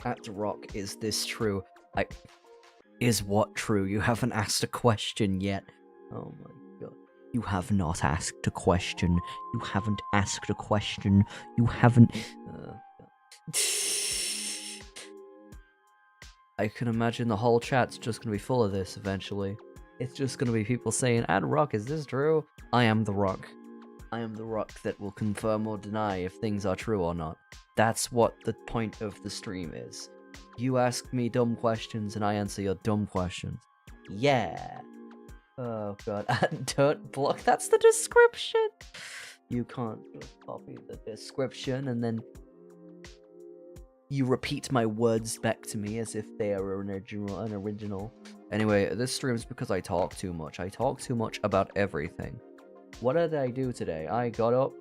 At Rock, is this true? Is what true? You haven't asked a question yet. Oh my god. You have not asked a question. You haven't asked a question. You haven't... I can imagine the whole chat's just gonna be full of this eventually. It's just gonna be people saying, Ad Rock, is this true? I am the Rock. I am the Rock that will confirm or deny if things are true or not. That's what the point of the stream is. You ask me dumb questions and I answer your dumb questions. Yeah. Oh god. Don't block. That's the description. You can't just copy the description and then you repeat my words back to me as if they are an original. Anyway, this stream's because I talk too much. I talk too much about everything. What did I do today? I got up.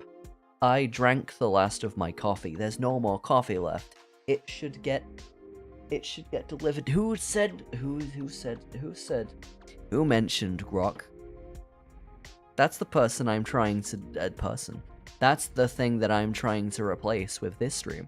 I drank the last of my coffee. There's no more coffee left. It should get delivered. Who mentioned Grok? That's the person I'm trying to That's the thing that I'm trying to replace with this stream.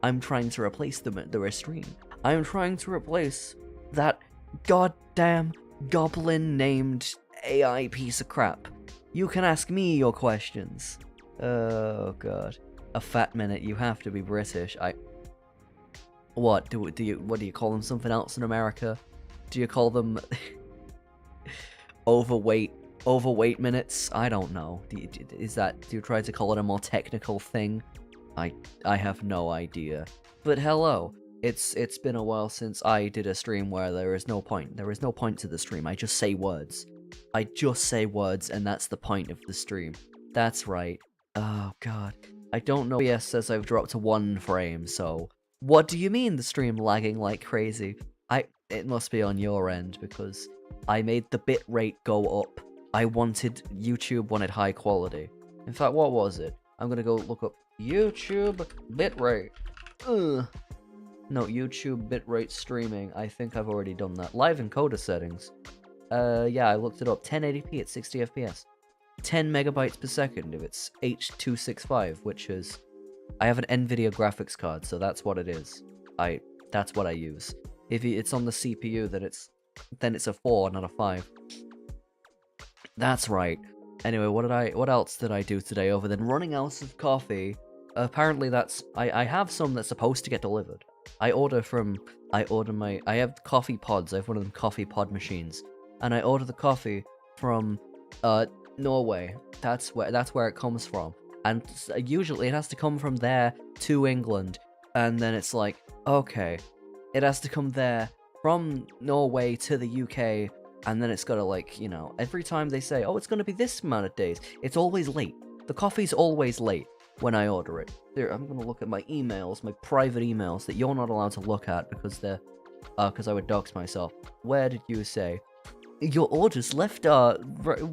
I'm trying to replace the stream. I'm trying to replace that goddamn goblin named AI piece of crap. You can ask me your questions. Oh god. A fat minute, you have to be British. What do you call them something else in America? Do you call them overweight minutes? I don't know. Do you try to call it a more technical thing? I have no idea. But hello. It's been a while since I did a stream where there is no point. There is no point to the stream. I just say words. I just say words and that's the point of the stream. That's right. Oh god. I don't know. OBS says I've dropped to 1 frame, so what do you mean the stream lagging like crazy? It must be on your end because I made the bitrate go up. YouTube wanted high quality. In fact, what was it? I'm gonna go look up YouTube bitrate. Ugh. No, YouTube bitrate streaming. I think I've already done that. Live encoder settings. Yeah, I looked it up. 1080p at 60 FPS. 10 megabytes per second if it's H.265, which is... I have an NVIDIA graphics card, so that's what it is. That's what I use. If it's on the CPU, then it's a 4, not a 5. That's right. Anyway, what else did I do today other than running out of coffee? Apparently I have some that's supposed to get delivered. I have coffee pods. I have one of them coffee pod machines. And I order the coffee from Norway. That's where it comes from. And usually it has to come from there to England. And then it's like, okay, it has to come there from Norway to the UK. And then it's gotta, like, you know, every time they say, oh, it's gonna be this amount of days, it's always late. The coffee's always late when I order it. There, I'm gonna look at my emails, my private emails that you're not allowed to look at because they're, because I would dox myself. Where did you say? Your order's left our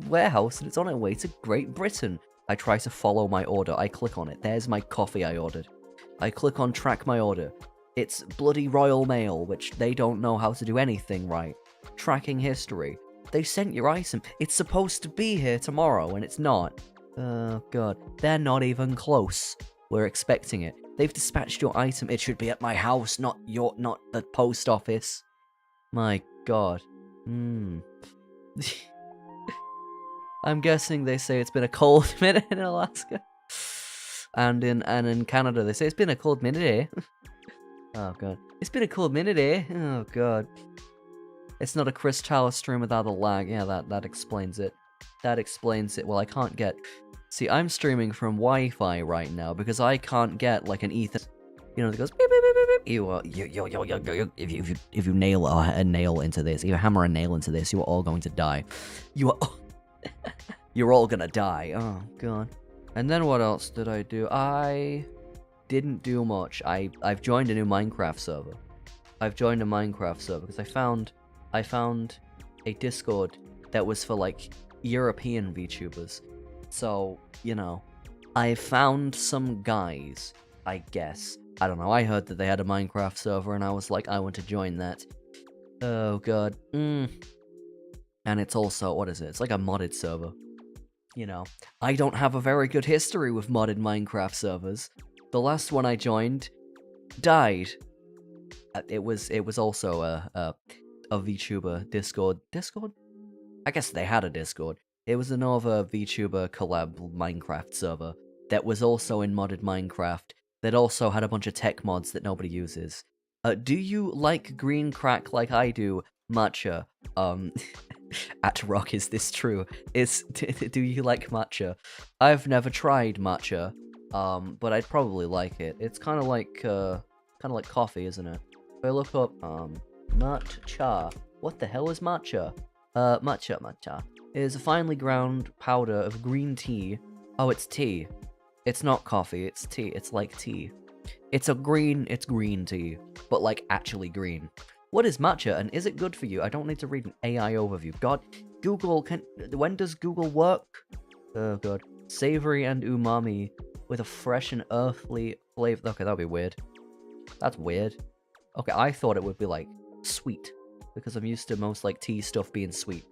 warehouse and it's on its way to Great Britain. I try to follow my order. I click on it. There's my coffee I ordered. I click on track my order. It's bloody Royal Mail, which they don't know how to do anything right. Tracking history. They sent your item. It's supposed to be here tomorrow and it's not. Oh god. They're not even close. We're expecting it. They've dispatched your item. It should be at my house, not the post office. My god. I'm guessing they say it's been a cold minute in Alaska. And in Canada they say it's been a cold minute, eh? Oh god. It's been a cold minute, eh? Oh god. It's not a Chris Talus stream without a lag. Yeah, that explains it. That explains it. Well, I can't get... See, I'm streaming from Wi-Fi right now because I can't get like an Ethernet. You know, that goes beep beep beep beep beep. If you nail a nail into this, if you hammer a nail into this, you are all going to die. You're all gonna die. Oh god. And then what else did I do? I didn't do much. I've joined a new Minecraft server. I've joined a Minecraft server because I found a Discord that was for like European VTubers. So, you know, I found some guys, I guess. I don't know, I heard that they had a Minecraft server and I was like, I want to join that. Oh god. And it's also, what is it? It's like a modded server. You know, I don't have a very good history with modded Minecraft servers. The last one I joined died. It was also a VTuber Discord. I guess they had a Discord. It was another VTuber collab Minecraft server that was also in modded Minecraft that also had a bunch of tech mods that nobody uses. Do you like green crack like I do, matcha? At Rock, is this true? Do you like matcha? I've never tried matcha, but I'd probably like it. It's kind of like coffee, isn't it? If I look up matcha, what the hell is matcha? Matcha is a finely ground powder of green tea. Oh, it's tea. It's not coffee, it's tea. It's like tea. It's green tea, but like actually green. What is matcha and is it good for you? I don't need to read an AI overview. God, Google, when does Google work? Oh god. Savory and umami with a fresh and earthly flavor. Okay, that'd be weird. That's weird. Okay, I thought it would be like sweet because I'm used to most like tea stuff being sweet.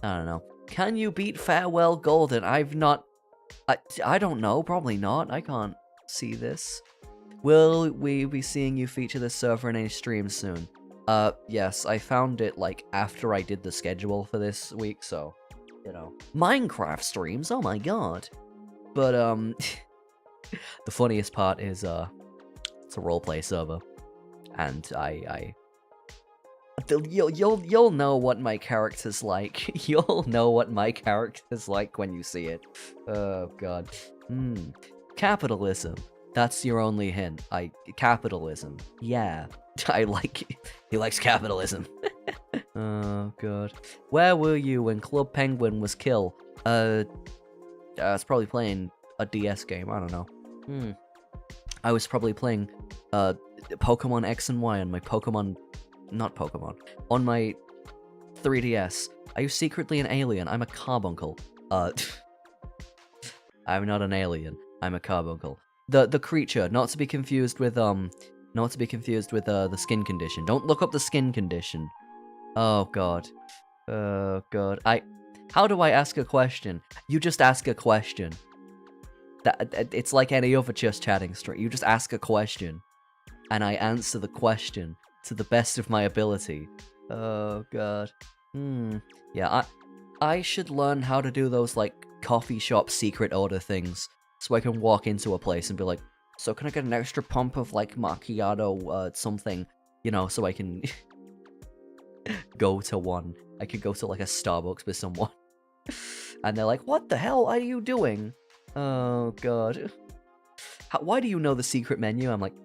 I don't know. Can you beat Farewell Golden? I've not... I don't know. Probably not. I can't see this. Will we be seeing you feature this server in any streams soon? Yes. I found it, like, after I did the schedule for this week, so, you know. Minecraft streams? Oh my god. But, the funniest part is, it's a roleplay server. And you'll know what my character's like. You'll know what my character's like when you see it. Oh god. Capitalism. That's your only hint. Capitalism. Yeah. He likes capitalism. Oh god. Where were you when Club Penguin was killed? I was probably playing a DS game, I don't know. I was probably playing Pokemon X and Y on my on my 3DS. Are you secretly an alien? I'm a carbuncle. I'm not an alien. I'm a carbuncle. The creature, not to be confused with the skin condition. Don't look up the skin condition. Oh god. Oh god. How do I ask a question? You just ask a question. It's like any other just chatting stream. You just ask a question, and I answer the question to the best of my ability. Oh god. Yeah, I should learn how to do those like coffee shop secret order things, so I can walk into a place and be like, so can I get an extra pump of like macchiato something, you know, so I can go to one. I could go to like a Starbucks with someone. And they're like, what the hell are you doing? Oh god. Why do you know the secret menu? I'm like,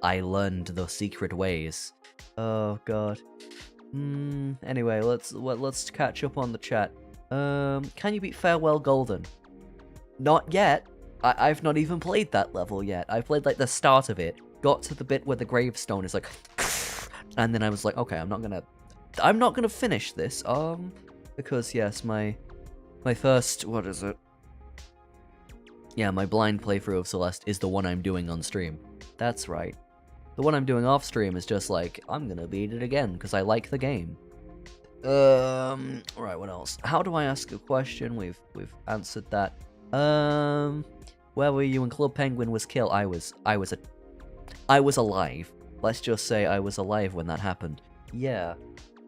I learned the secret ways. Oh god. Anyway, let's catch up on the chat. Can you beat Farewell Golden? Not yet. I've not even played that level yet. I played like the start of it, got to the bit where the gravestone is like, and then I was like, okay, I'm not gonna finish this. Because yes, my first, what is it? Yeah, my blind playthrough of Celeste is the one I'm doing on stream. That's right. The one I'm doing off stream is just like, I'm gonna beat it again because I like the game. Right, what else? How do I ask a question? We've answered that. Where were you when Club Penguin was killed? I was alive. Let's just say I was alive when that happened. Yeah.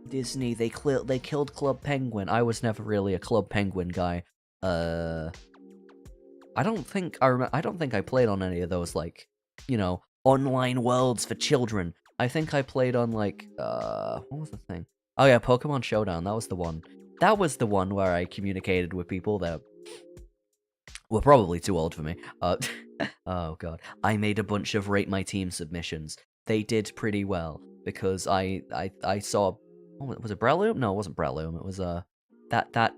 Disney, they killed Club Penguin. I was never really a Club Penguin guy. I don't think I played on any of those, like, you know, online worlds for children. I think I played on, like, what was the thing? Oh yeah, Pokemon Showdown, that was the one. That was the one where I communicated with people that were probably too old for me. Oh god. I made a bunch of Rate My Team submissions. They did pretty well, because I saw... Oh, was it Breloom? No, it wasn't Breloom. It was, that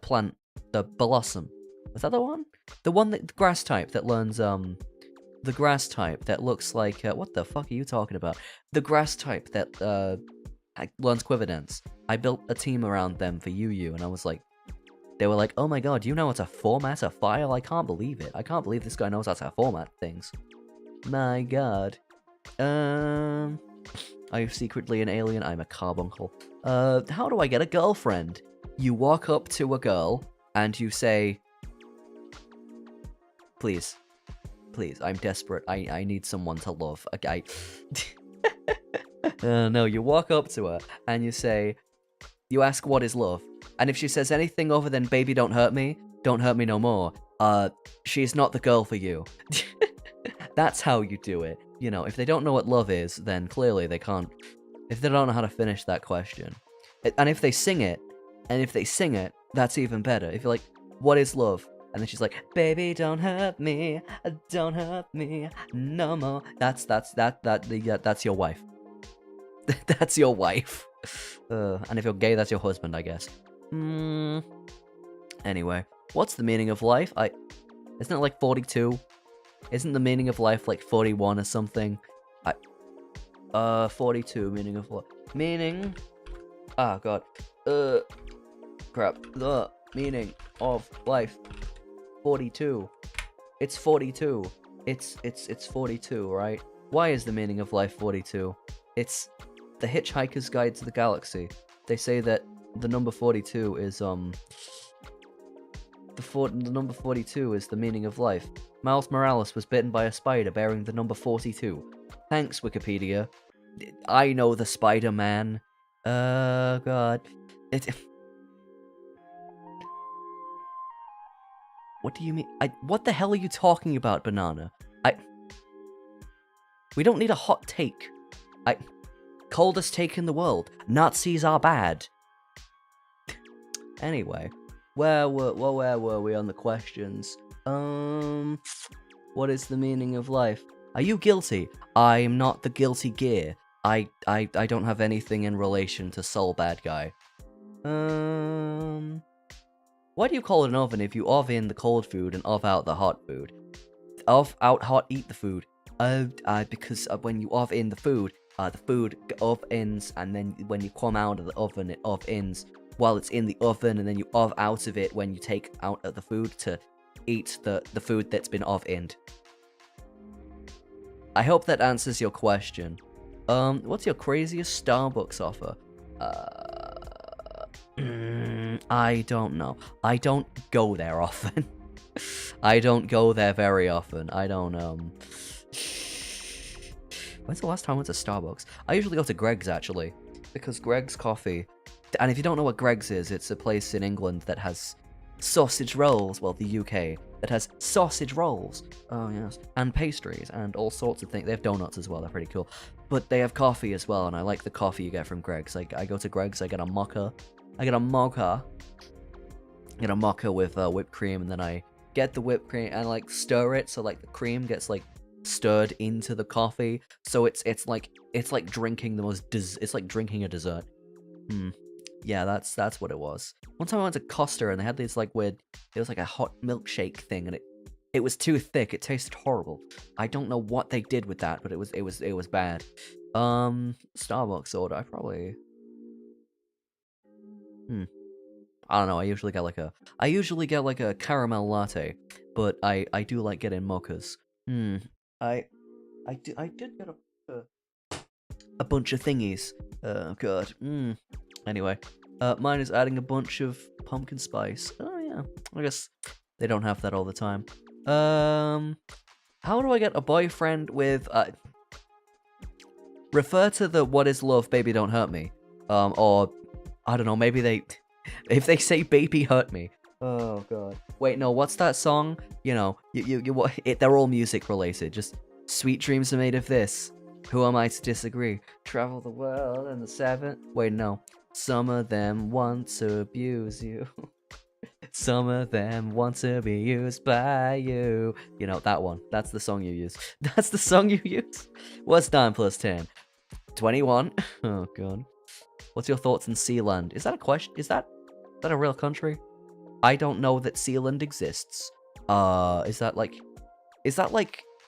plant, the Blossom. Was that the one? The one that, the grass type that learns, the grass type that looks like, what the fuck are you talking about? The grass type that, learns Quiver Dance. I built a team around them for UU, and I was like, they were like, oh my god, do you know how to format a file? I can't believe it. I can't believe this guy knows how to format things. My god. Are you secretly an alien? I'm a carbuncle. How do I get a girlfriend? You walk up to a girl, and you say, please, please, I'm desperate. I need someone to love. Okay. No, you walk up to her and you ask what is love, and if she says anything other than "baby, don't hurt me no more," she's not the girl for you. That's how you do it. You know, if they don't know what love is, then clearly they can't. If they don't know how to finish that question, and if they sing it, that's even better. If you're like, "What is love?" and then she's like, "Baby, don't hurt me no more." That's your wife. That's your wife. And if you're gay, that's your husband, I guess. Anyway, what's the meaning of life? Isn't it like 42? Isn't the meaning of life like 41 or something? 42, meaning of life. Meaning... Oh, God. Crap. The meaning of life. 42. It's 42. It's 42, right? Why is the meaning of life 42? It's the Hitchhiker's Guide to the Galaxy. They say that the number 42 is, the number 42 is the meaning of life. Miles Morales was bitten by a spider bearing the number 42. Thanks, Wikipedia. I know the Spider-Man. God. What do you mean? What the hell are you talking about, Banana? We don't need a hot take. Coldest take in the world. Nazis are bad. Anyway, where were we on the questions? What is the meaning of life? Are you guilty? I am not the guilty gear. I don't have anything in relation to Soul Bad Guy. Why do you call it an oven if you oven the cold food and off out the hot food? Off out hot, eat the food. Because when you oven the food ovens, and then when you come out of the oven, it ovens while it's in the oven, and then you out of it when you take out of the food to eat the food that's been ovened. I hope that answers your question. What's your craziest Starbucks offer? I don't know. I don't go there often. I don't go there very often. I don't, When's the last time I went to Starbucks? I usually go to Greg's, actually, because Greg's coffee... And if you don't know what Greg's is, it's a place in England that has sausage rolls, well, the UK, that has sausage rolls, oh yes, and pastries, and all sorts of things. They have donuts as well, they're pretty cool. But they have coffee as well, and I like the coffee you get from Greg's. Like, I go to Greg's, I get a mocha with whipped cream, and then I get the whipped cream and, like, stir it, so, like, the cream gets, like, stirred into the coffee, so it's like drinking it's like drinking a dessert. Yeah, that's what it was. One time I went to Costa and they had this like weird, it was like a hot milkshake thing, and it was too thick. It tasted horrible. I don't know what they did with that, but it was bad. Starbucks order. I probably I don't know. I usually get like a caramel latte, but I do like getting mochas. I did get a bunch of thingies. Oh god. Anyway, mine is adding a bunch of pumpkin spice. Oh yeah, I guess they don't have that all the time. How do I get a boyfriend with refer to the "what is love, baby don't hurt me," or I don't know, maybe if they say "baby hurt me." Oh god. Wait, no, what's that song? You know, they're all music related. Just sweet dreams are made of this. Who am I to disagree? Travel the world in the 7th. Wait, no. Some of them want to abuse you. Some of them want to be used by you. You know, that one. That's the song you use. That's the song you use? What's 9 plus 10? 21? Oh god. What's your thoughts on Sealand? Is that a question? Is that a real country? I don't know that Sealand exists. Is that like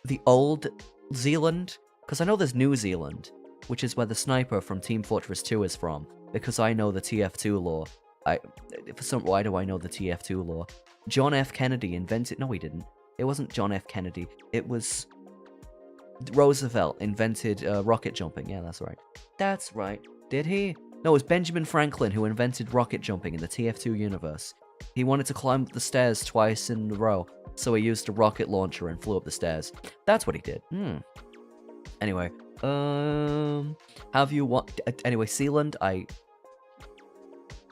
the old Zealand? Because I know there's New Zealand, which is where the sniper from Team Fortress 2 is from. Because I know the TF2 lore. Why do I know the TF2 lore? John F. Kennedy invented... No, he didn't. It wasn't John F. Kennedy. It was... Roosevelt invented rocket jumping. Yeah, that's right. That's right. Did he? No, it was Benjamin Franklin who invented rocket jumping in the TF2 universe. He wanted to climb up the stairs twice in a row. So he used a rocket launcher and flew up the stairs. That's what he did. Anyway, have you anyway, Sealand,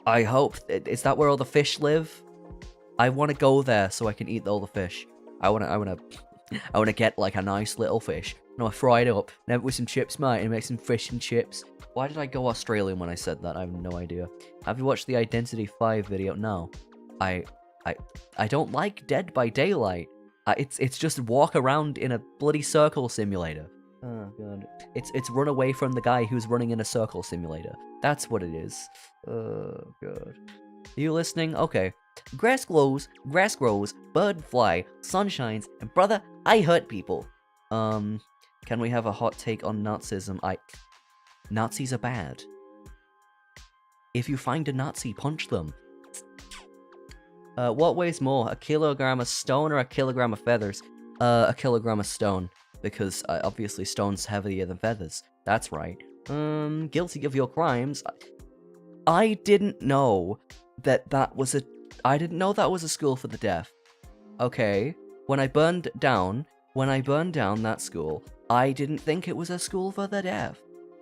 I hope, is that where all the fish live? I want to go there so I can eat all the fish. I want to get like a nice little fish. No, I fry it up, and with some chips, mate, and make some fish and chips. Why did I go Australian when I said that? I have no idea. Have you watched the Identity 5 video? No. I don't like Dead by Daylight. It's just walk around in a bloody circle simulator. Oh god. It's run away from the guy who's running in a circle simulator. That's what it is. Oh god. Are you listening? Okay. Grass grows, bird fly, sun shines, and brother, I hurt people. Can we have a hot take on Nazism? Nazis are bad. If you find a Nazi, punch them. What weighs more, a kilogram of stone or a kilogram of feathers? A kilogram of stone, because obviously stone's heavier than feathers. That's right. Guilty of your crimes. I didn't know that was a... I didn't know that was a school for the deaf. Okay, when I burned down that school, I didn't think it was a school for the deaf.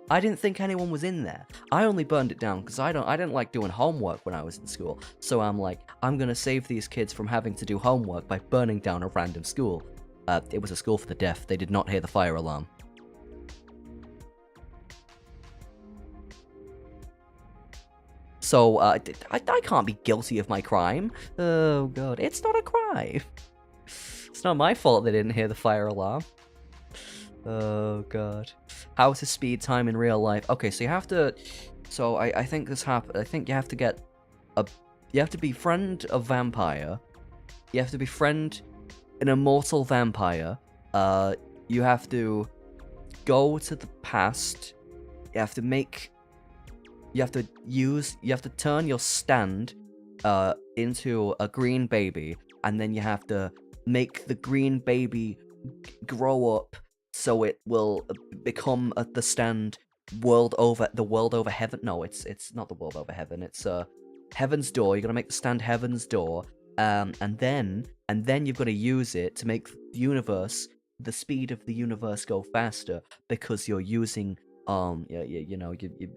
I didn't think anyone was in there. I only burned it down because I didn't like doing homework when I was in school. So I'm like, I'm gonna save these kids from having to do homework by burning down a random school. It was a school for the deaf. They did not hear the fire alarm. So, I can't be guilty of my crime. Oh god, it's not a crime. It's not my fault they didn't hear the fire alarm. Oh god. How to speed time in real life. Okay, so you have to... So, I think this happened. I think you have to get a... You have to befriend a vampire. You have to befriend an immortal vampire. You have to go to the past. You have to make... You have to turn your stand into a green baby, and then you have to make the green baby grow up so it will become the stand the world over heaven. No, it's not the world over heaven. It's Heaven's Door. You're gonna make the stand Heaven's Door, and then you've got to use it to make the speed of the universe go faster, because you're using you're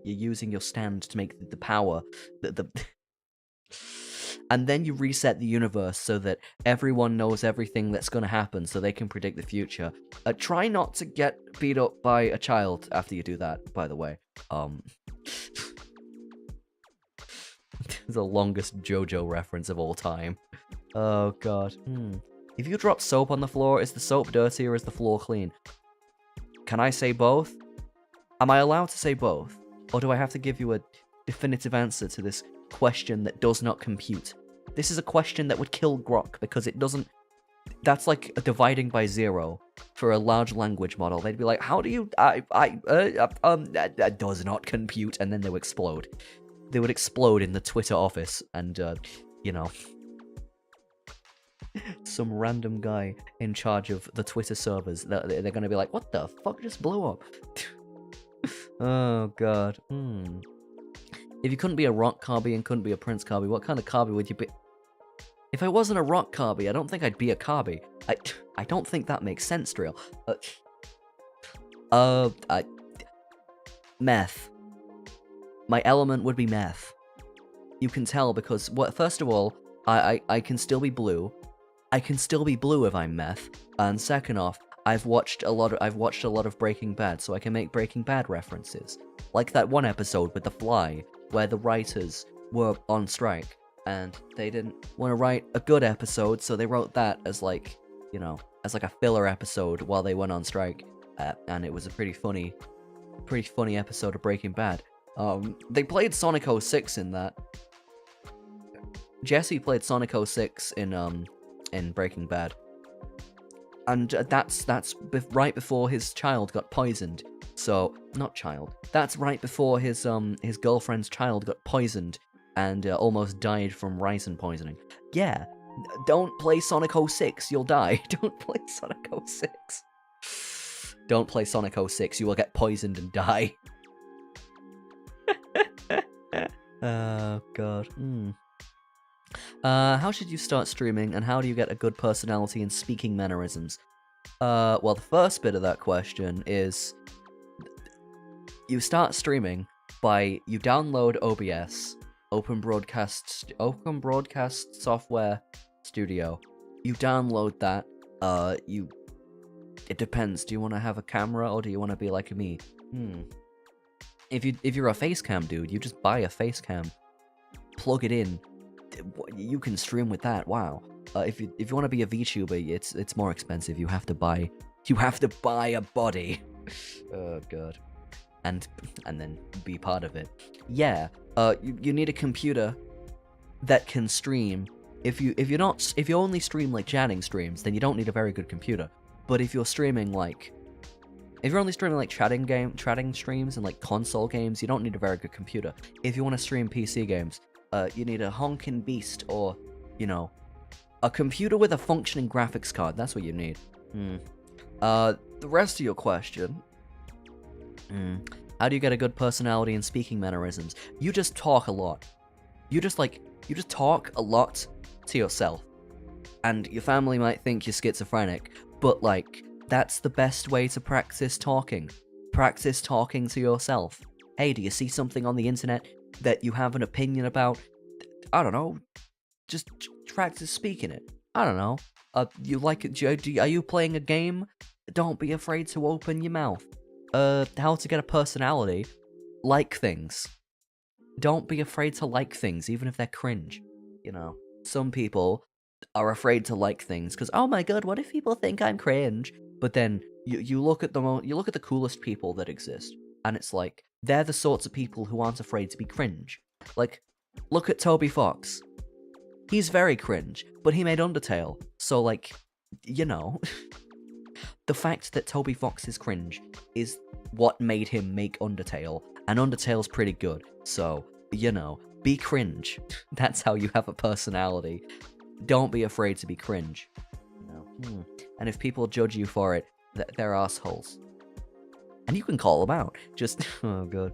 using your stand to make the power, and then you reset the universe so that everyone knows everything that's going to happen, so they can predict the future. Try not to get beat up by a child after you do that, by the way. The longest JoJo reference of all time. Oh god. If you drop soap on the floor, is the soap dirty or is the floor clean? Can I say both? Am I allowed to say both? Or do I have to give you a definitive answer to this question that does not compute? This is a question that would kill Grok, because it doesn't... That's like a dividing by zero for a large language model. They'd be like, how do you... that does not compute, and then they would explode. They would explode in the Twitter office, and, some random guy in charge of the Twitter servers, they're gonna be like, what the fuck just blew up? Oh god. If you couldn't be a rock Carby and couldn't be a Prince Carby, what kind of Carby would you be? If I wasn't a rock Carby, I don't think I'd be a Carby. I don't think that makes sense, Drill. Meth. My element would be meth. You can tell because, first of all, I can still be blue. I can still be blue if I'm meth. And second off, I've watched a lot of Breaking Bad, so I can make Breaking Bad references. Like that one episode with The Fly, where the writers were on strike, and they didn't want to write a good episode, so they wrote that as like, as like a filler episode while they went on strike. And it was a pretty funny episode of Breaking Bad. They played Sonic 06 in that. Jesse played Sonic 06 in Breaking Bad. And that's right before his child got poisoned. So, not child. That's right before his girlfriend's child got poisoned and almost died from ricin poisoning. Yeah, don't play Sonic 06, you'll die. Don't play Sonic 06. Don't play Sonic 06, you will get poisoned and die. Oh, God. How should you start streaming, and how do you get a good personality and speaking mannerisms? Well, the first bit of that question is you start streaming by you download OBS, Open Broadcast Software Studio. You download that. It depends. Do you want to have a camera or do you want to be like me? If you're a face cam dude, you just buy a face cam, plug it in. You can stream with that. Wow. If you want to be a VTuber, it's more expensive. You have to buy a body. Oh god. And then be part of it. Yeah. You need a computer that can stream. If you only stream like chatting streams, then you don't need a very good computer. But if you're streaming like chatting streams and like console games, you don't need a very good computer. If you want to stream PC games, you need a honking beast or, you know, a computer with a functioning graphics card. That's what you need. The rest of your question. How do you get a good personality and speaking mannerisms? You just talk a lot. You just talk a lot to yourself. And your family might think you're schizophrenic, but like, that's the best way to practice talking. Practice talking to yourself. Hey, do you see something on the internet that you have an opinion about? I don't know. Just practice speaking it. I don't know. Are you playing a game? Don't be afraid to open your mouth. How to get a personality? Like things. Don't be afraid to like things, even if they're cringe. You know, some people are afraid to like things because, oh my god, what if people think I'm cringe? But then you look at the coolest people that exist, and it's like they're the sorts of people who aren't afraid to be cringe. Like, look at Toby Fox. He's very cringe, but he made Undertale, so like, you know, the fact that Toby Fox is cringe is what made him make Undertale, and Undertale's pretty good. So, you know, be cringe. That's how you have a personality. Don't be afraid to be cringe. No. And if people judge you for it, they're assholes. And you can call them out. Just, oh god.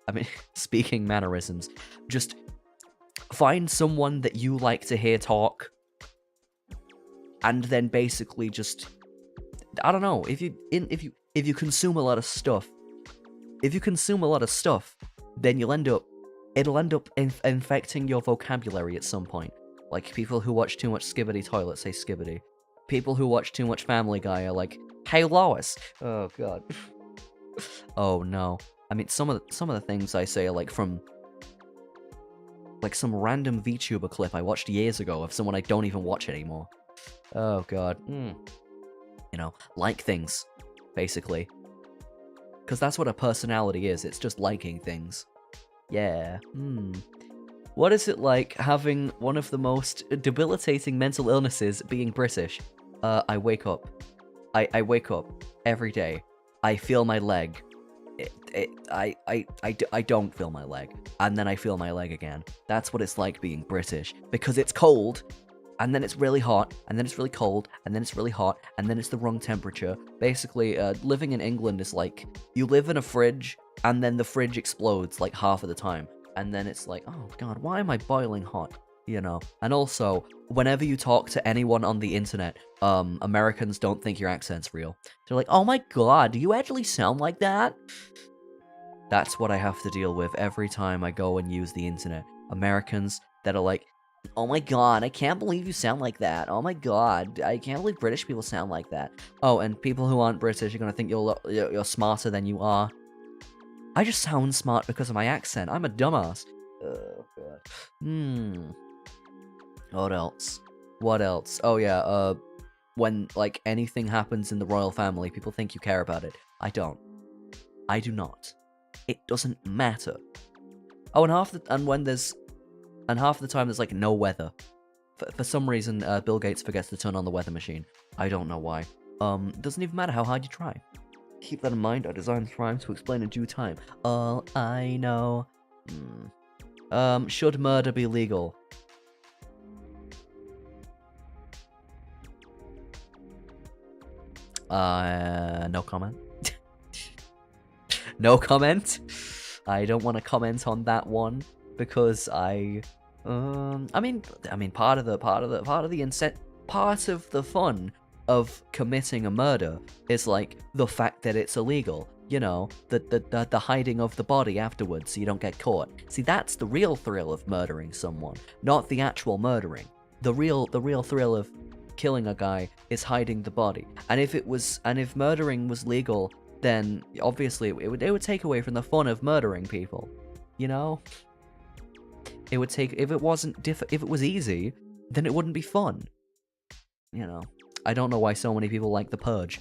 I mean, speaking mannerisms. Just find someone that you like to hear talk. And then basically just, I don't know, if you consume a lot of stuff, then it'll end up infecting your vocabulary at some point. Like, people who watch too much Skibbity Toilet say Skibbity. People who watch too much Family Guy are like, hey Lois! Oh god. Oh no. I mean, some of the things I say are like from like some random VTuber clip I watched years ago of someone I don't even watch anymore. Oh god. You know, like things, basically. Because that's what a personality is, it's just liking things. Yeah. What is it like having one of the most debilitating mental illnesses being British? I wake up. I wake up every day. I feel my leg. I don't feel my leg. And then I feel my leg again. That's what it's like being British. Because it's cold, and then it's really hot, and then it's really cold, and then it's really hot, and then it's the wrong temperature. Basically, living in England is like, you live in a fridge, and then the fridge explodes like half of the time. And then it's like, oh god, why am I boiling hot? You know? And also, whenever you talk to anyone on the internet, Americans don't think your accent's real. They're like, oh my god, do you actually sound like that? That's what I have to deal with every time I go and use the internet. Americans that are like, oh my god, I can't believe you sound like that. Oh my god, I can't believe British people sound like that. Oh, and people who aren't British are gonna think you're smarter than you are. I just sound smart because of my accent. I'm a dumbass. Oh god. What else? What else? Oh yeah, when like anything happens in the royal family, people think you care about it. I don't. I do not. It doesn't matter. Oh, and half the time there's like no weather. For some reason, Bill Gates forgets to turn on the weather machine. I don't know why. Doesn't even matter how hard you try. Keep that in mind. I designed rhymes to explain in due time. All I know. Should murder be legal? No comment. No comment. I don't want to comment on that one because I I mean, part of the part of the fun of committing a murder is like the fact that it's illegal. You know, the hiding of the body afterwards so you don't get caught. See, that's the real thrill of murdering someone, not the actual murdering. The real thrill of killing a guy is hiding the body. And if murdering was legal, then obviously it would take away from the fun of murdering people. You know? It would take, if it was easy, then it wouldn't be fun. You know. I don't know why so many people like The Purge.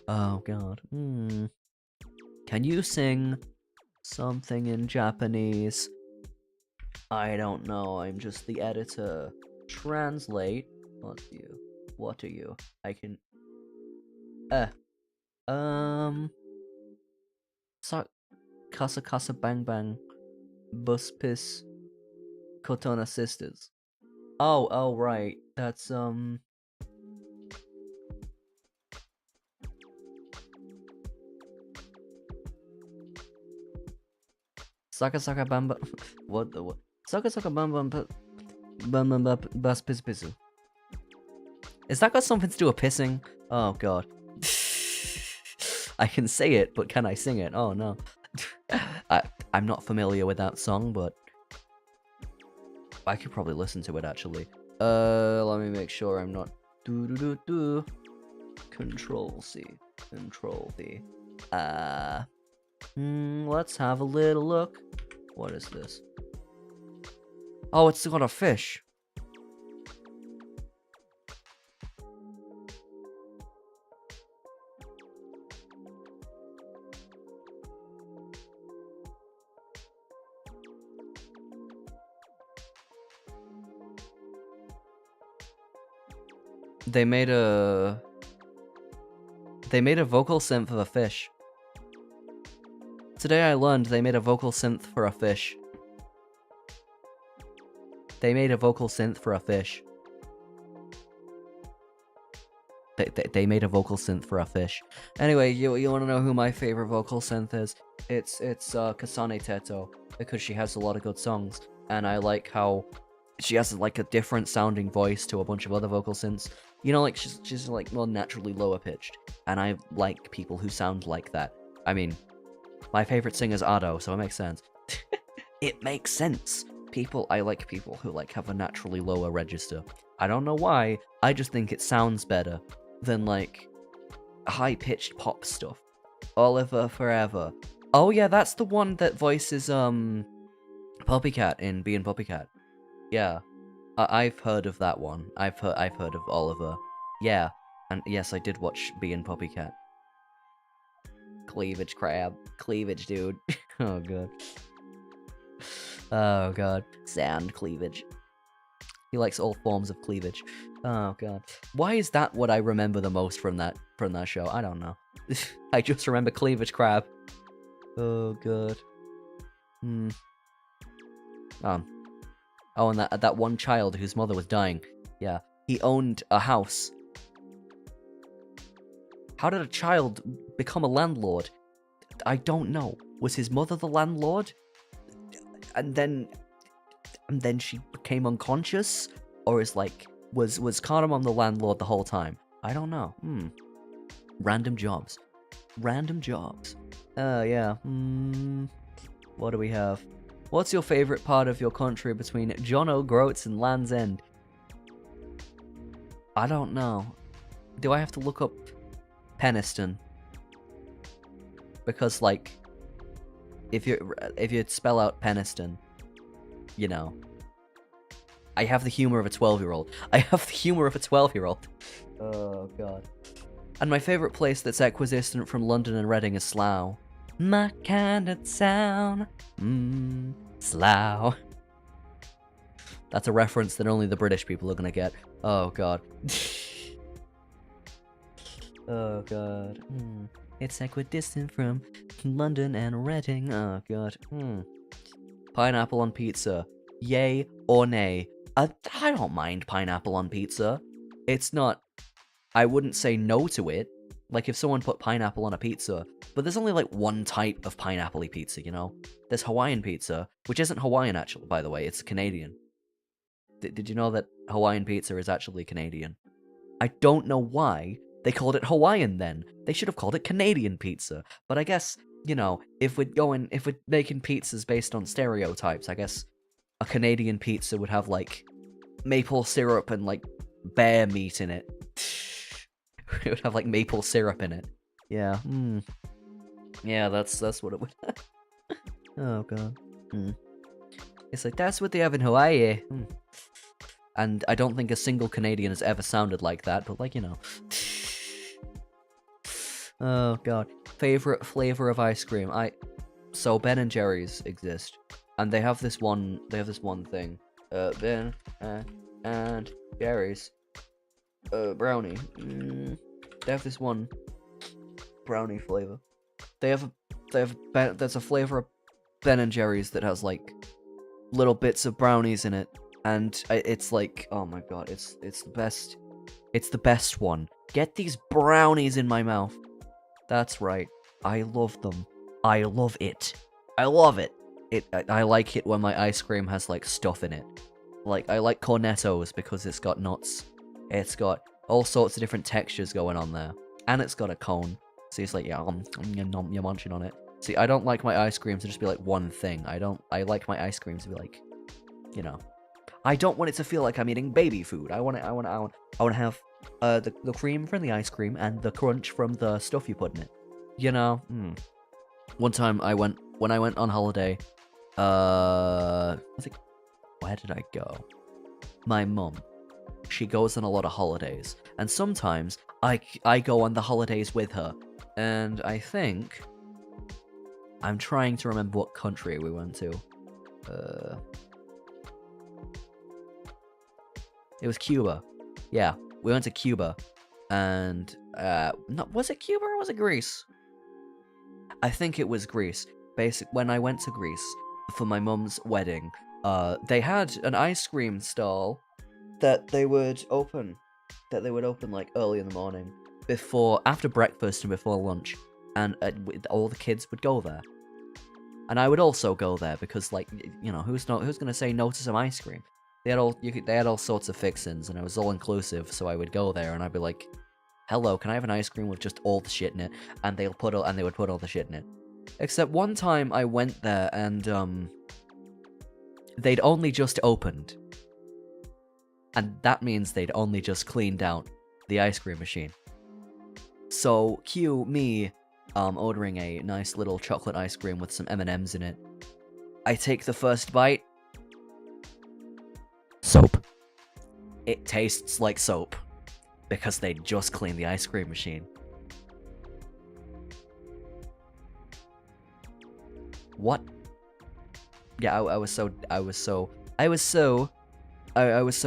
Oh god. Can you sing something in Japanese? I don't know, I'm just the editor. Translate. What are you? I can... Kasa Kasa Bang Bang. Bus Piss. Kotona Sisters. Oh, right. That's, Saka Saka Bamba. What? Saka Saka Bamba Bus Piss Pissu. Is that got something to do with pissing? Oh god. I can say it, but can I sing it? Oh no. I'm not familiar with that song, but I could probably listen to it actually. Let me make sure I'm not Control C. Control V. Let's have a little look. What is this? Oh, it's got a fish. They made a vocal synth of a fish. Today I learned they made a vocal synth for a fish. They made a vocal synth for a fish. They made a vocal synth for a fish. Anyway, you want to know who my favorite vocal synth is? It's Kasane Teto, because she has a lot of good songs, and I like how she has like a different sounding voice to a bunch of other vocal synths. You know, like she's like more naturally lower pitched, and I like people who sound like that. I mean, my favorite singer's Ado, so it makes sense. It makes sense. I like people who like have a naturally lower register. I don't know why, I just think it sounds better than like high-pitched pop stuff. Oliver Forever. Oh yeah, that's the one that voices Puppycat in Bee and Puppycat. Yeah. I've heard of that one. I've heard of Oliver. Yeah. And yes, I did watch Bee and Puppycat. Cleavage crab. Cleavage, dude. Oh god. Oh god. Sound cleavage. He likes all forms of cleavage. Oh god. Why is that what I remember the most from that show? I don't know. I just remember cleavage crab. Oh god. Oh, and that one child whose mother was dying. Yeah. He owned a house. How did a child become a landlord? I don't know. Was his mother the landlord? And then she became unconscious? Or was Cardamom the landlord the whole time? I don't know. Random jobs. Random jobs. Yeah. What do we have? What's your favorite part of your country between John O'Groats and Land's End? I don't know. Do I have to look up Penistone? Because, like, if you spell out Penistone, you know. I have the humor of a 12-year-old. I have the humor of a 12-year-old. Oh, God. And my favorite place that's equidistant from London and Reading is Slough. My kind of town. Slough. That's a reference that only the British people are gonna get. Oh god. Oh god. It's equidistant from London and Reading. Oh god. Pineapple on pizza. Yay or nay? I don't mind pineapple on pizza. It's not... I wouldn't say no to it. Like if someone put pineapple on a pizza, but there's only like one type of pineapple-y pizza, you know? There's Hawaiian pizza, which isn't Hawaiian actually, by the way, it's Canadian. Did you know that Hawaiian pizza is actually Canadian? I don't know why they called it Hawaiian then. They should have called it Canadian pizza. But I guess, you know, if we're making pizzas based on stereotypes, I guess a Canadian pizza would have like maple syrup and like bear meat in it. It would have like maple syrup in it. Yeah. Yeah, that's what it would. Oh god. It's like that's what they have in Hawaii. And I don't think a single Canadian has ever sounded like that, but like, you know. Oh god. Favorite flavor of ice cream. So Ben and Jerry's exist. And they have this one thing. Ben and Jerry's brownie. They have this one brownie flavor. There's a flavor of Ben and Jerry's that has like little bits of brownies in it. And it's like, oh my god, it's the best. It's the best one. Get these brownies in my mouth. That's right. I love them. I love it. I love it. I like it when my ice cream has like stuff in it. Like I like cornettos because it's got nuts. It's got all sorts of different textures going on there, and it's got a cone. So it's like you're munching on it. See, I don't like my ice cream to just be like one thing. I like my ice cream to be like, you know. I don't want it to feel like I'm eating baby food. I want to have the cream from the ice cream and the crunch from the stuff you put in it. You know. One time when I went on holiday. I think, where did I go? My mum. She goes on a lot of holidays, and sometimes I go on the holidays with her. And I think I'm trying to remember what country we went to. It was Cuba. Yeah, we went to Cuba, and was it Cuba or was it Greece? I think it was Greece. When I went to Greece for my mum's wedding, they had an ice cream stall that they would open like early in the morning, after breakfast and before lunch, and all the kids would go there, and I would also go there because, like, you know, who's gonna say no to some ice cream? They had all sorts of fixins, and it was all inclusive. So I would go there, and I'd be like, "Hello, can I have an ice cream with just all the shit in it?" And they would put all the shit in it. Except one time I went there, and they'd only just opened, and that means they'd only just cleaned out the ice cream machine. So cue me, ordering a nice little chocolate ice cream with some M&Ms in it. I take the first bite. Soap. It tastes like soap, because they just cleaned the ice cream machine. What? Yeah, I was so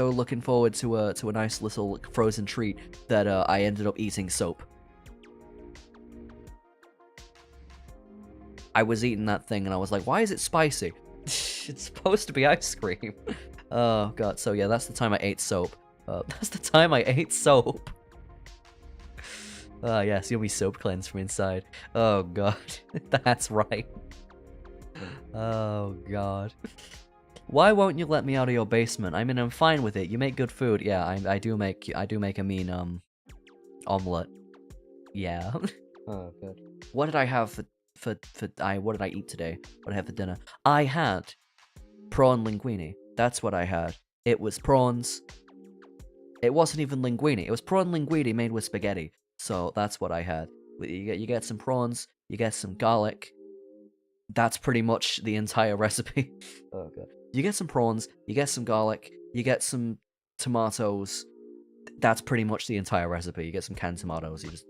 looking forward to a nice little frozen treat that I ended up eating soap. I was eating that thing and I was like, why is it spicy? It's supposed to be ice cream. Oh god, so yeah, that's the time I ate soap. That's the time I ate soap. Yes, you'll be soap cleansed from inside. Oh god, that's right. Oh god. Why won't you let me out of your basement? I mean, I'm fine with it. You make good food. Yeah, I do make a mean omelet. Yeah. Oh god. What did I have what did I eat today? What did I have for dinner? I had prawn linguine. That's what I had. It was prawns. It wasn't even linguine. It was prawn linguine made with spaghetti. So that's what I had. You get some prawns. You get some garlic. That's pretty much the entire recipe. Oh god. You get some prawns. You get some garlic. You get some tomatoes. That's pretty much the entire recipe. You get some canned tomatoes. You just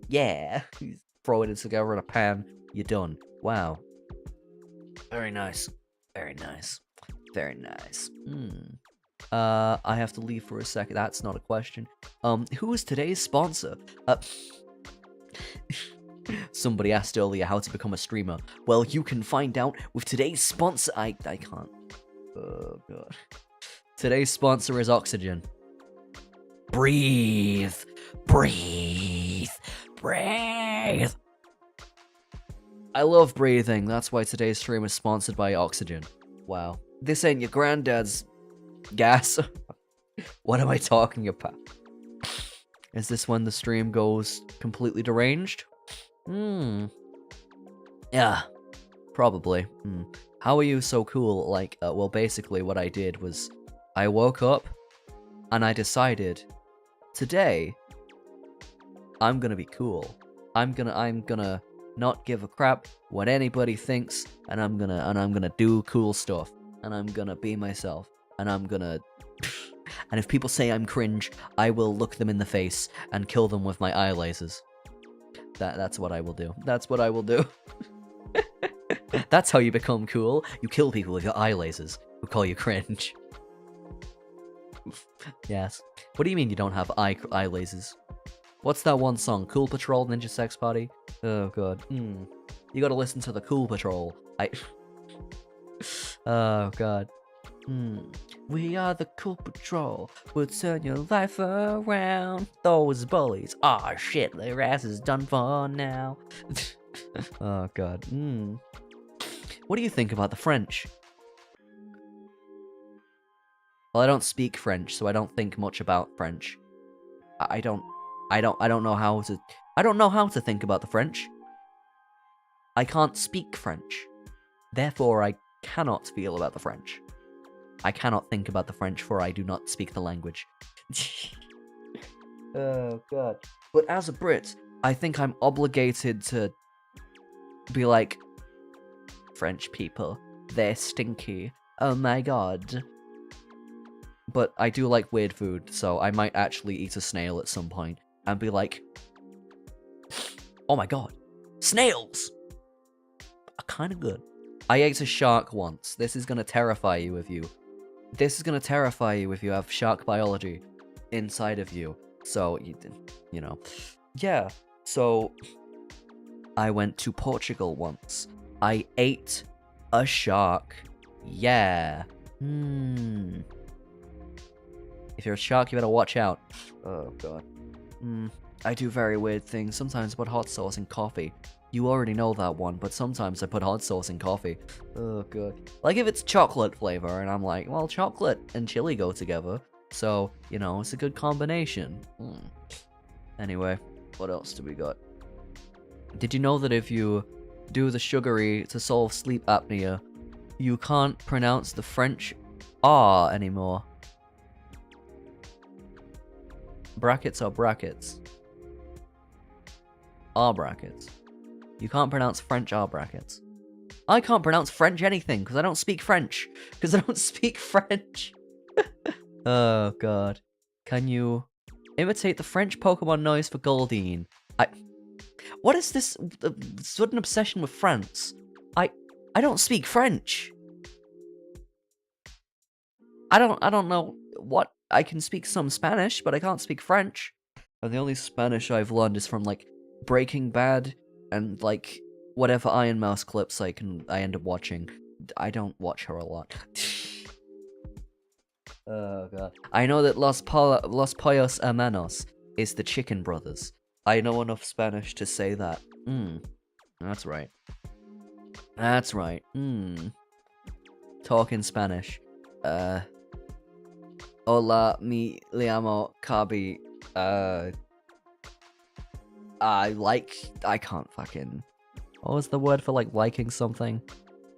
you throw it together in a pan. You're done. Wow. Very nice. Very nice. Very nice. I have to leave for a second. That's not a question. Who is today's sponsor? Somebody asked earlier how to become a streamer. Well, you can find out with today's sponsor. I can't. Oh god. Today's sponsor is Oxygen. Breathe. Breathe. Breathe! I love breathing. That's why today's stream is sponsored by oxygen. Wow. This ain't your granddad's gas. What am I talking about? Is this when the stream goes completely deranged? Yeah. Probably. How are you so cool? Like, well, basically what I did was I woke up and I decided today I'm gonna be cool. I'm gonna not give a crap what anybody thinks, and I'm gonna do cool stuff, and I'm gonna be myself, and I'm gonna and if people say I'm cringe, I will look them in the face and kill them with my eye lasers. That's what I will do. That's what I will do. That's how you become cool. You kill people with your eye lasers who call you cringe. Yes. What do you mean you don't have eye lasers? What's that one song? Cool Patrol, Ninja Sex Party? Oh god. You gotta listen to the Cool Patrol. Oh god. We are the Cool Patrol. We'll turn your life around. Those bullies. Aw shit, their ass is done for now. Oh god. What do you think about the French? Well, I don't speak French, so I don't think much about French. I don't know how to think about the French. I can't speak French. Therefore, I cannot feel about the French. I cannot think about the French, for I do not speak the language. Oh god. But as a Brit, I think I'm obligated to be like, French people, they're stinky. Oh my god. But I do like weird food, so I might actually eat a snail at some point and be like, oh my god, snails are kind of good. I ate a shark once. This is gonna terrify you if you... This is gonna terrify you if you have shark biology inside of you. So, you know. Yeah, so I went to Portugal once. I ate a shark. Yeah. If you're a shark, you better watch out. Oh, God. I do very weird things. Sometimes I put hot sauce in coffee. You already know that one, but sometimes I put hot sauce in coffee. Oh, God. Like, if it's chocolate flavor, and I'm like, well, chocolate and chili go together. So, you know, it's a good combination. Anyway, what else do we got? Did you know that if you do the sugary to solve sleep apnea, you can't pronounce the French R anymore? Brackets are brackets. R brackets. You can't pronounce French R brackets. I can't pronounce French anything because I don't speak French. Because I don't speak French. Oh, God. Can you imitate the French Pokemon noise for Goldeen? What is this sudden obsession with France? I don't speak French. I don't know what... I can speak some Spanish, but I can't speak French. And the only Spanish I've learned is from, like, Breaking Bad and, like, whatever Iron Mouse clips I end up watching. I don't watch her a lot. Oh, God. I know that Los Pollos Hermanos is the Chicken Brothers. I know enough Spanish to say that. That's right. That's right. Talking Spanish. Hola, me llamo Kabi. I can't fucking... What was the word for, like, liking something?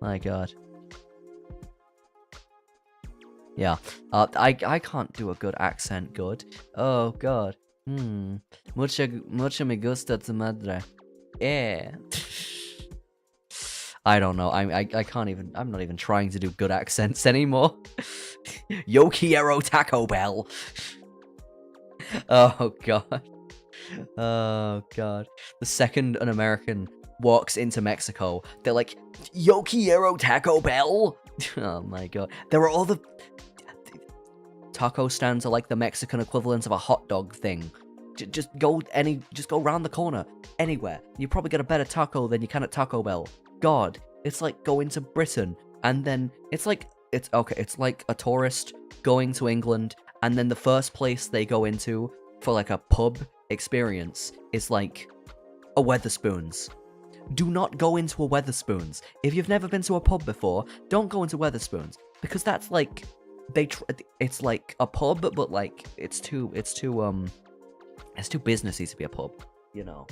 My god. Yeah. I can't do a good accent good. Oh, god. Mucho me gusta tu madre. Yeah. I don't know. I can't even... I'm not even trying to do good accents anymore. Yo quiero Taco Bell. Oh, God. Oh, God. The second an American walks into Mexico, they're like, Yo quiero Taco Bell. Oh, my God. There are all the... Taco stands are like the Mexican equivalent of a hot dog thing. Just go round the corner, anywhere. You probably get a better taco than you can at Taco Bell. God, it's like going to Britain, and then it's like a tourist going to England, and then the first place they go into for like a pub experience is like a Weatherspoons. Do not go into a Weatherspoons. If you've never been to a pub before, don't go into Weatherspoons, because that's like it's like a pub, but like it's too businessy to be a pub, you know.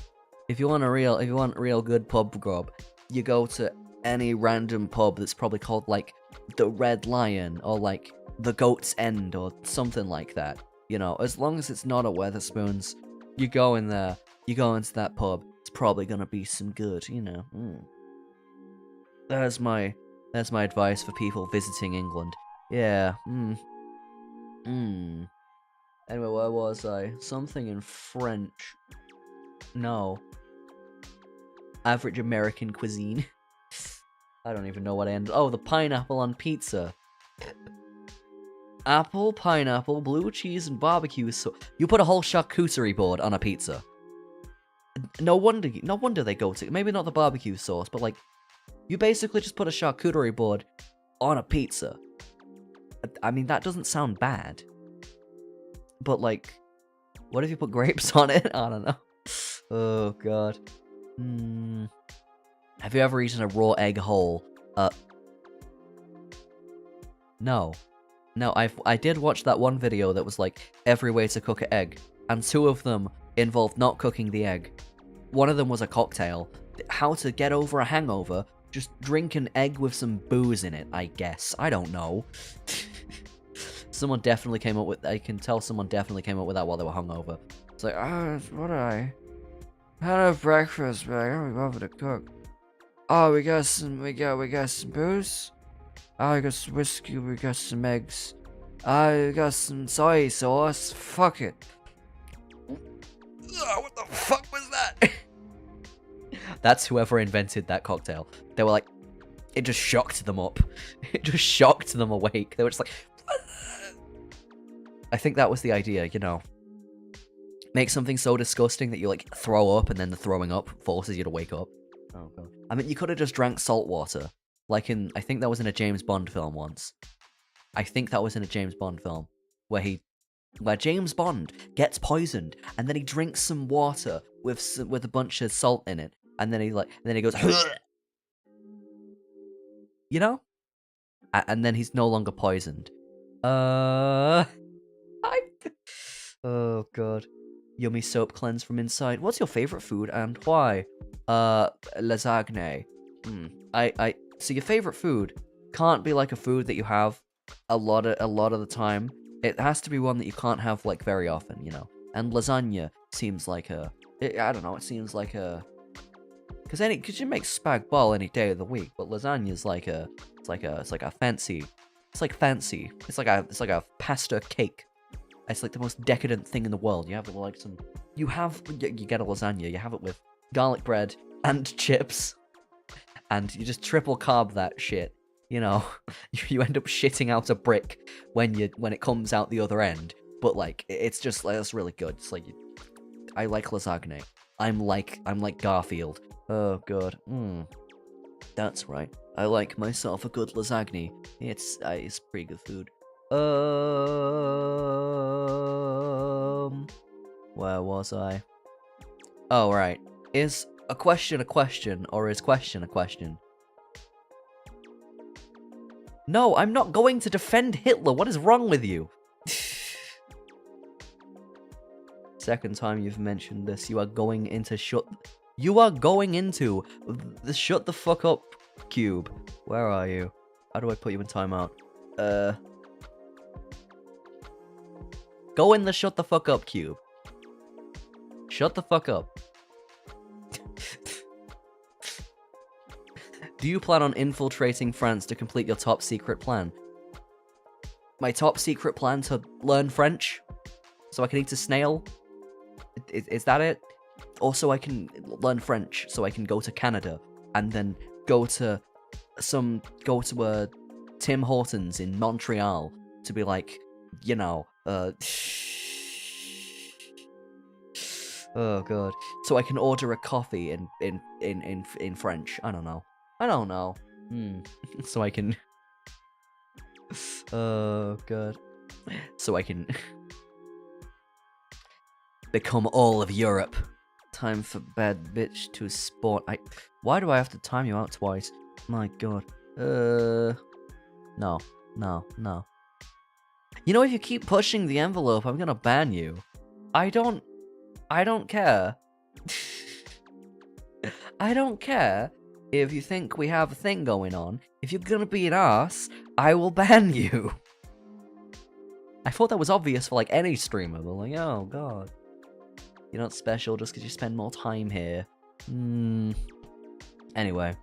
If you want real good pub grub, you go to any random pub that's probably called like the Red Lion or like the Goat's End or something like that. You know, as long as it's not a Weatherspoons, you go in there, you go into that pub, it's probably gonna be some good, you know. That's my advice for people visiting England. Yeah. Anyway, where was I? Something in French. No. Average American cuisine. I don't even know what I ended. Oh, the pineapple on pizza. Apple, pineapple, blue cheese, and barbecue sauce. You put a whole charcuterie board on a pizza. No wonder they go to. Maybe not the barbecue sauce, but like, you basically just put a charcuterie board on a pizza. I mean, that doesn't sound bad. But like, what if you put grapes on it? I don't know. Oh god. Have you ever eaten a raw egg whole? No. No, I did watch that one video that was like, every way to cook an egg, and 2 of them involved not cooking the egg. One of them was a cocktail. How to get over a hangover, just drink an egg with some booze in it, I guess. I don't know. Someone definitely came up with, I can tell someone definitely came up with that while they were hungover. It's like, what did I had breakfast, but I don't remember to cook. Oh, we got some booze. Oh, we got some whiskey, we got some eggs. We got some soy sauce. Fuck it. What the fuck was that? That's whoever invented that cocktail. They were like, it just shocked them up. It just shocked them awake. They were just like, I think that was the idea, you know. Make something so disgusting that you like throw up, and then the throwing up forces you to wake up. Oh god. I mean, you could have just drank salt water. Like in, I think that was in a James Bond film once. I think that was in a James Bond film where James Bond gets poisoned and then he drinks some water with a bunch of salt in it, and then he goes, you know, and then he's no longer poisoned. Oh god. Yummy soap cleanse from inside. What's your favorite food and why? Lasagne. So your favorite food can't be like a food that you have a lot of the time. It has to be one that you can't have like very often, you know. And lasagna seems like I don't know. It seems like because you make spag bol any day of the week, but lasagna is like a fancy. It's like fancy. It's like a pasta cake. It's like the most decadent thing in the world. You have like you get a lasagna. You have it with garlic bread and chips. And you just triple carb that shit, you know. You end up shitting out a brick when it comes out the other end. But like, it's just like, that's really good. It's like, I like lasagne. I'm like Garfield. Oh god. That's right. I like myself a good lasagne. It's pretty good food. Where was I? Oh right. Is a question a question, or is question a question? No, I'm not going to defend Hitler. What is wrong with you? Second time you've mentioned this. You are going into the shut the fuck up cube. Where are you? How do I put you in timeout? Go in the shut the fuck up cube. Shut the fuck up. Do you plan on infiltrating France to complete your top secret plan? My top secret plan to learn French? So I can eat a snail? Is that it? Also, I can learn French so I can go to Canada and then go to Tim Hortons in Montreal to be like, you know, oh god. So I can order a coffee in French. I don't know. So I can oh god. So I can become all of Europe. time for bed, bitch, to sport. Why do I have to time you out twice? My god. No. You know, if you keep pushing the envelope, I'm gonna ban you. I don't care. I don't care if you think we have a thing going on. If you're gonna be an ass, I will ban you. I thought that was obvious for, like, any streamer, but, like, oh god. You're not special just because you spend more time here. Anyway.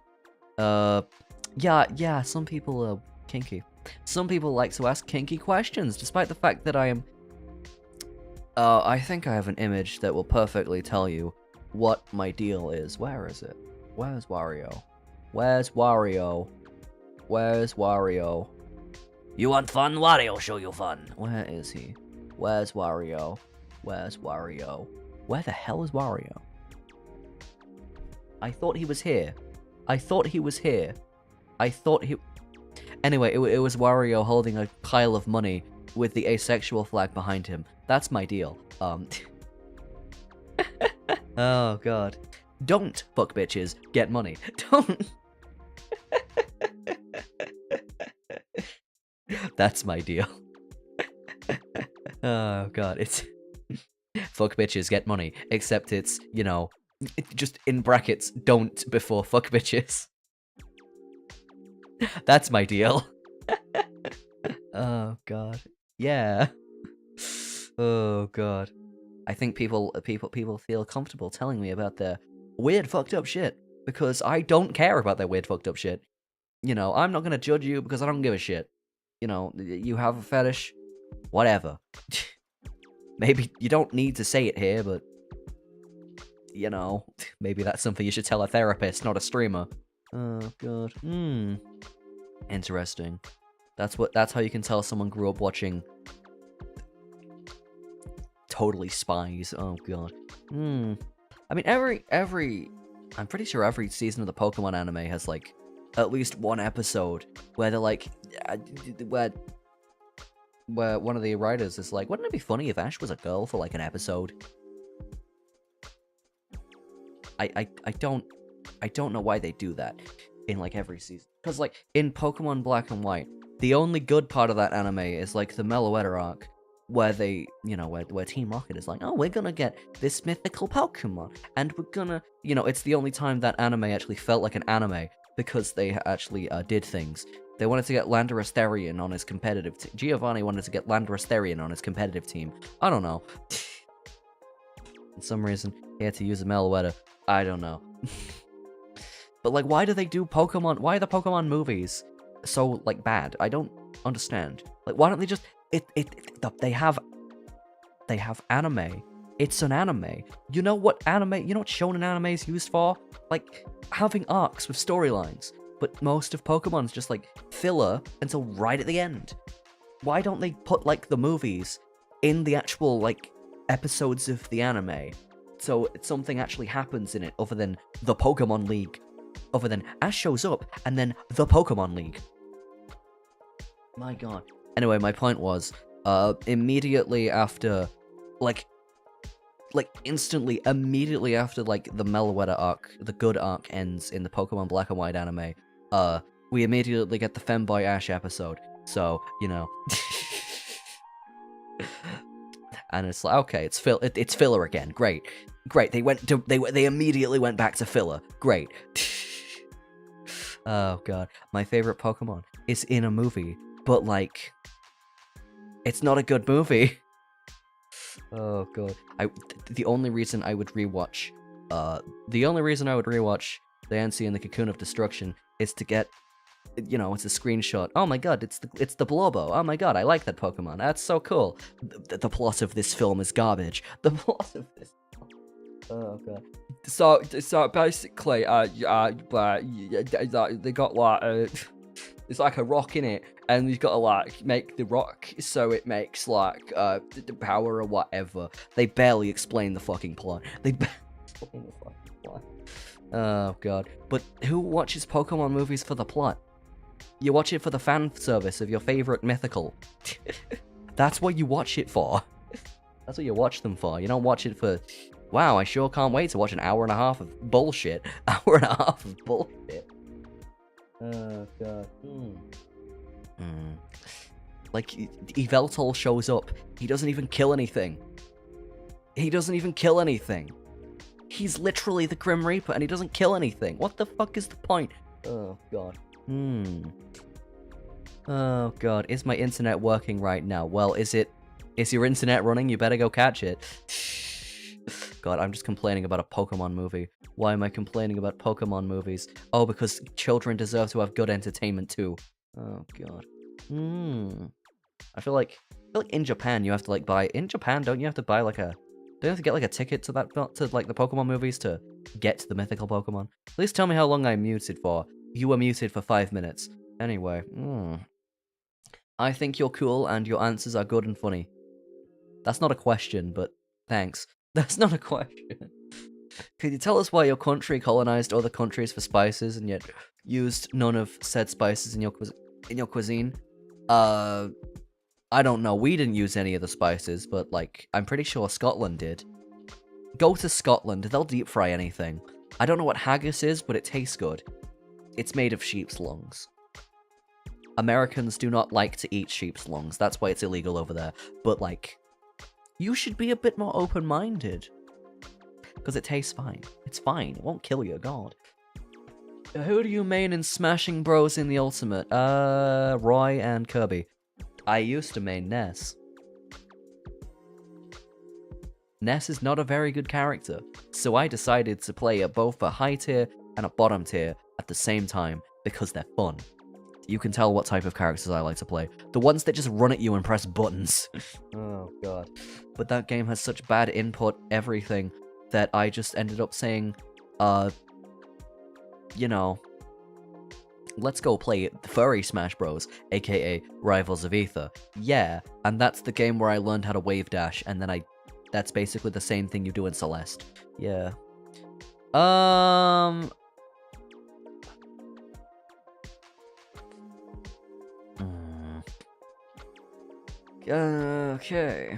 Yeah, some people are kinky. Some people like to ask kinky questions, despite the fact that I am... I think I have an image that will perfectly tell you what my deal is. Where is it? Where's Wario? Where's Wario? Where's Wario? You want fun? Wario show you fun. Where is he? Where's Wario? Where's Wario? Where the hell is Wario? I thought he was here. I thought he was here. I thought he... Anyway, it was Wario holding a pile of money with the asexual flag behind him. That's my deal. Oh god. Don't, fuck bitches, get money. Don't. That's my deal. Oh god, it's... Fuck bitches, get money. Except it's, you know, just in brackets, don't before fuck bitches. That's my deal. Oh god. Yeah. Oh god. I think people feel comfortable telling me about their weird fucked up shit because I don't care about their weird fucked up shit. You know, I'm not gonna judge you because I don't give a shit. You know, you have a fetish, whatever. Maybe you don't need to say it here, but you know, maybe that's something you should tell a therapist, not a streamer. Oh god. Interesting. That's how you can tell someone grew up watching Totally Spies. Oh god. I mean, I'm pretty sure every season of the Pokemon anime has like at least one episode where they're like, where one of the writers is like, wouldn't it be funny if Ash was a girl for like an episode? I don't know why they do that in like every season. Because like in Pokemon Black and White, the only good part of that anime is like the Meloetta arc, where they, you know, where Team Rocket is like, oh, we're gonna get this mythical Pokemon, and we're gonna, you know, it's the only time that anime actually felt like an anime, because they actually did things. They wanted to get Landorus Therian on his competitive team. Giovanni wanted to get Landorus Therian on his competitive team. I don't know. For some reason, he had to use a Meloetta. I don't know. But, like, why do they do Pokemon? Why are the Pokemon movies so, like, bad? I don't understand. Like, why don't they just... They have anime. It's an anime. You know what shonen anime is used for? Like, having arcs with storylines. But most of Pokemon's just, like, filler until right at the end. Why don't they put, like, the movies in the actual, like, episodes of the anime? So something actually happens in it other than the Pokemon League. Other than Ash shows up and then the Pokemon League. My god. Anyway, my point was, immediately after, instantly, immediately after, like, the Meloetta arc, the good arc ends in the Pokemon Black and White anime, we immediately get the Femboy Ash episode. So, you know. And it's like, okay, it's filler again. Great. They immediately went back to filler. Great. Oh god. My favorite Pokemon is in a movie, but, like, it's not a good movie. Oh god. The only reason I would rewatch the Diancie and the Cocoon of Destruction is to get, you know, it's a screenshot. Oh my god, it's the Blobo. Oh my god, I like that Pokemon. That's so cool. The plot of this film is garbage. The plot of this. Oh god. So basically, they got like it's like a rock in it, and you've got to like make the rock so it makes like the power or whatever. They barely explain the fucking plot. Oh god. But who watches Pokemon movies for the plot? You watch it for the fan service of your favorite mythical. That's what you watch it for. That's what you watch them for. You don't watch it for, Wow, I sure can't wait to watch an hour and a half of bullshit. Hour and a half of bullshit. Oh, God. Like, Yveltal shows up. He doesn't even kill anything. He doesn't even kill anything. He's literally the Grim Reaper, and he doesn't kill anything. What the fuck is the point? Oh, God. Oh, God. Is my internet working right now? Well, is your internet running? You better go catch it. God, I'm just complaining about a Pokemon movie. Why am I complaining about Pokemon movies? Oh, because children deserve to have good entertainment too. Oh, God. I feel like in Japan you have to like buy. In Japan, don't you have to buy like a? Don't you have to get like a ticket to like the Pokemon movies to get to the mythical Pokemon? Please tell me how long I'm muted for. You were muted for 5 minutes. Anyway, I think you're cool and your answers are good and funny. That's not a question, but thanks. That's not a question. Could you tell us why your country colonized other countries for spices and yet used none of said spices in your cuisine? I don't know. We didn't use any of the spices, but like I'm pretty sure Scotland did. Go to Scotland. They'll deep fry anything. I don't know what haggis is, but it tastes good. It's made of sheep's lungs. Americans do not like to eat sheep's lungs. That's why it's illegal over there. But like, you should be a bit more open-minded. Because it tastes fine. It's fine. It won't kill you, God. Who do you main in Smashing Bros in the Ultimate? Roy and Kirby. I used to main Ness. Ness is not a very good character, so I decided to play at both a high tier and a bottom tier at the same time because they're fun. You can tell what type of characters I like to play. The ones that just run at you and press buttons. Oh, God. But that game has such bad input, everything, that I just ended up saying, you know, let's go play Furry Smash Bros, aka Rivals of Aether. Yeah, and that's the game where I learned how to wave dash, and then that's basically the same thing you do in Celeste. Yeah. Okay.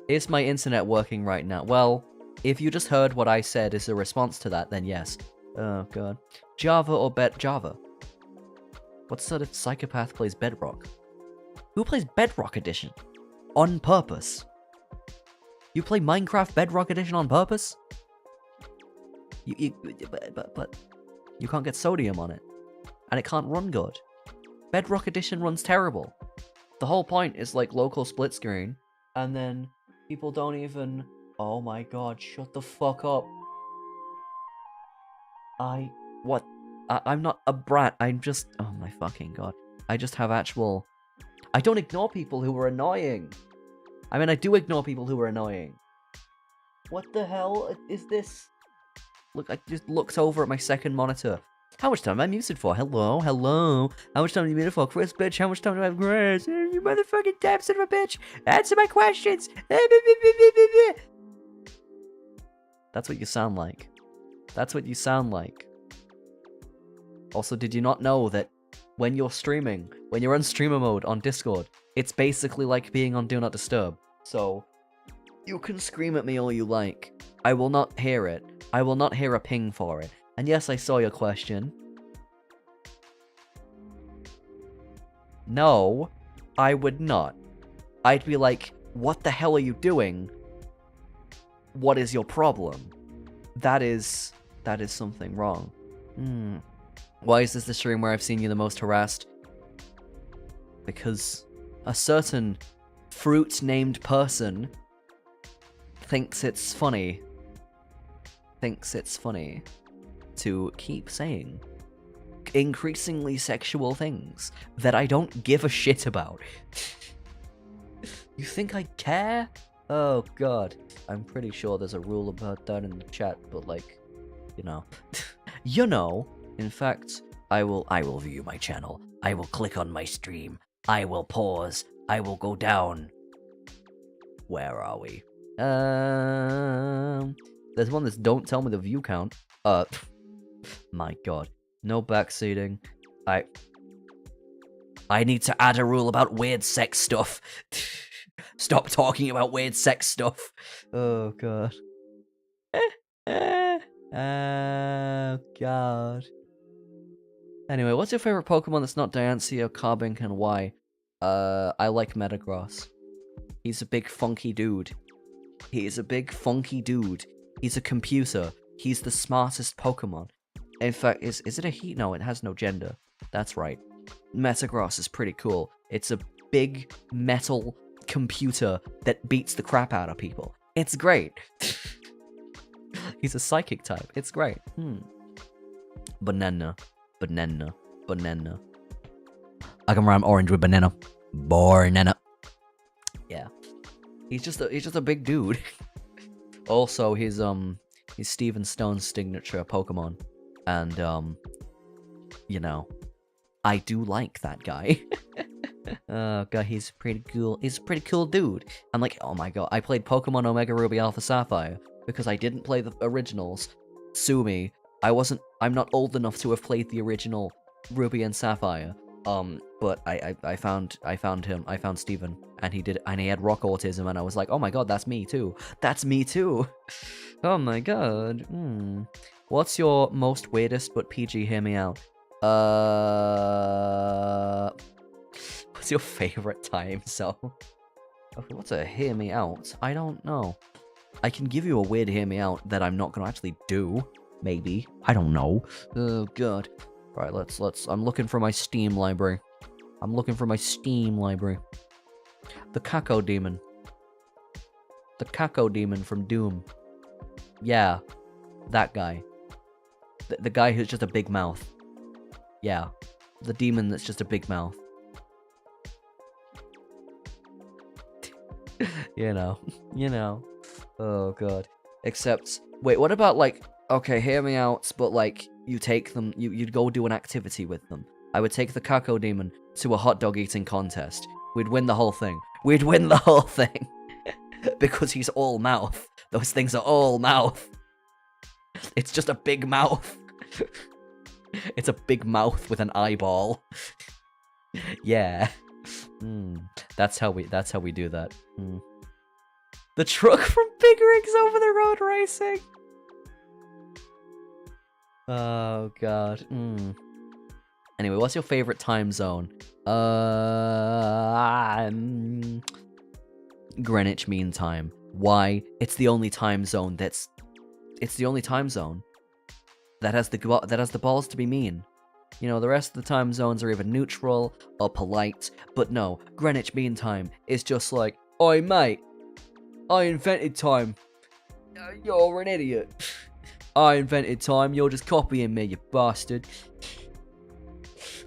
Is my internet working right now? Well, if you just heard what I said as a response to that, then yes. Oh, God. Java or Java? What sort of psychopath plays Bedrock? Who plays Bedrock Edition? On purpose? You play Minecraft Bedrock Edition on purpose? But you can't get sodium on it. And it can't run good. Bedrock Edition runs terrible. The whole point is like local split screen, and then people don't even... Oh my God, shut the fuck up. I'm not a brat, I'm just... Oh my fucking God. I just have actual... I don't ignore people who are annoying. I mean, I do ignore people who are annoying. What the hell is this? Look, I just looked over at my second monitor. How much time am I muted for? Hello? Hello? How much time are you muted for? Chris, bitch, how much time do I have, Chris? You motherfucking damn son of a bitch! Answer my questions! That's what you sound like. That's what you sound like. Also, did you not know that when you're streaming, when you're on streamer mode on Discord, it's basically like being on Do Not Disturb. So, you can scream at me all you like. I will not hear it. I will not hear a ping for it. And yes, I saw your question. No, I would not. I'd be like, what the hell are you doing? What is your problem? That is something wrong. Why is this the stream where I've seen you the most harassed? Because a certain fruit-named person thinks it's funny. To keep saying increasingly sexual things that I don't give a shit about. You think I care? Oh, God. I'm pretty sure there's a rule about that in the chat, but like, you know. You know. In fact, I will view my channel. I will click on my stream. I will pause. I will go down. Where are we? There's one that's don't tell me the view count. My God. No backseating. I need to add a rule about weird sex stuff. Stop talking about weird sex stuff. Oh god. Oh god. Anyway, what's your favorite Pokemon that's not Diancie or Carbuncle and why? I like Metagross. He's a big funky dude. He's a big funky dude. He's a computer. He's the smartest Pokemon. In fact, is it a he? No, it has no gender. That's right. Metagross is pretty cool. It's a big metal computer that beats the crap out of people. It's great. He's a psychic type. It's great. Banana. Banana. Banana. I can rhyme orange with banana. Banana. Yeah. He's just a big dude. Also, he's Steven Stone's signature Pokemon. And you know, I do like that guy. Oh god, he's pretty cool. He's a pretty cool dude. I'm like, oh my god, I played Pokemon Omega Ruby Alpha Sapphire because I didn't play the originals. Sue me. I'm not old enough to have played the original Ruby and Sapphire. But I found Steven, and he had rock autism, and I was like, oh my god, that's me too. That's me too. Oh my god. What's your most weirdest but PG? Hear me out. What's your favorite time zone? Okay, what's a hear me out? I don't know. I can give you a weird hear me out that I'm not gonna actually do. Maybe. I don't know. Oh god. Right, let's I'm looking for my Steam library. The Kako Demon. The Kako Demon from Doom. Yeah. That guy. The guy who's just a big mouth. Yeah. The demon that's just a big mouth. You know. Oh god. Except, wait, what about like, okay, hear me out, but like, you take them, you'd go do an activity with them. I would take the Kako Demon to a hot dog eating contest. We'd win the whole thing. Because he's all mouth. Those things are all mouth. It's just a big mouth. It's a big mouth with an eyeball. Yeah. That's how we do that. The truck from Big Rigs Over the Road Racing. Oh god. Anyway, what's your favorite time zone? Greenwich Mean Time. Why? It's the only time zone that has the balls to be mean. You know, the rest of the time zones are either neutral or polite, but no, Greenwich Mean Time is just like, oi mate, I invented time. You're an idiot. I invented time, you're just copying me, you bastard.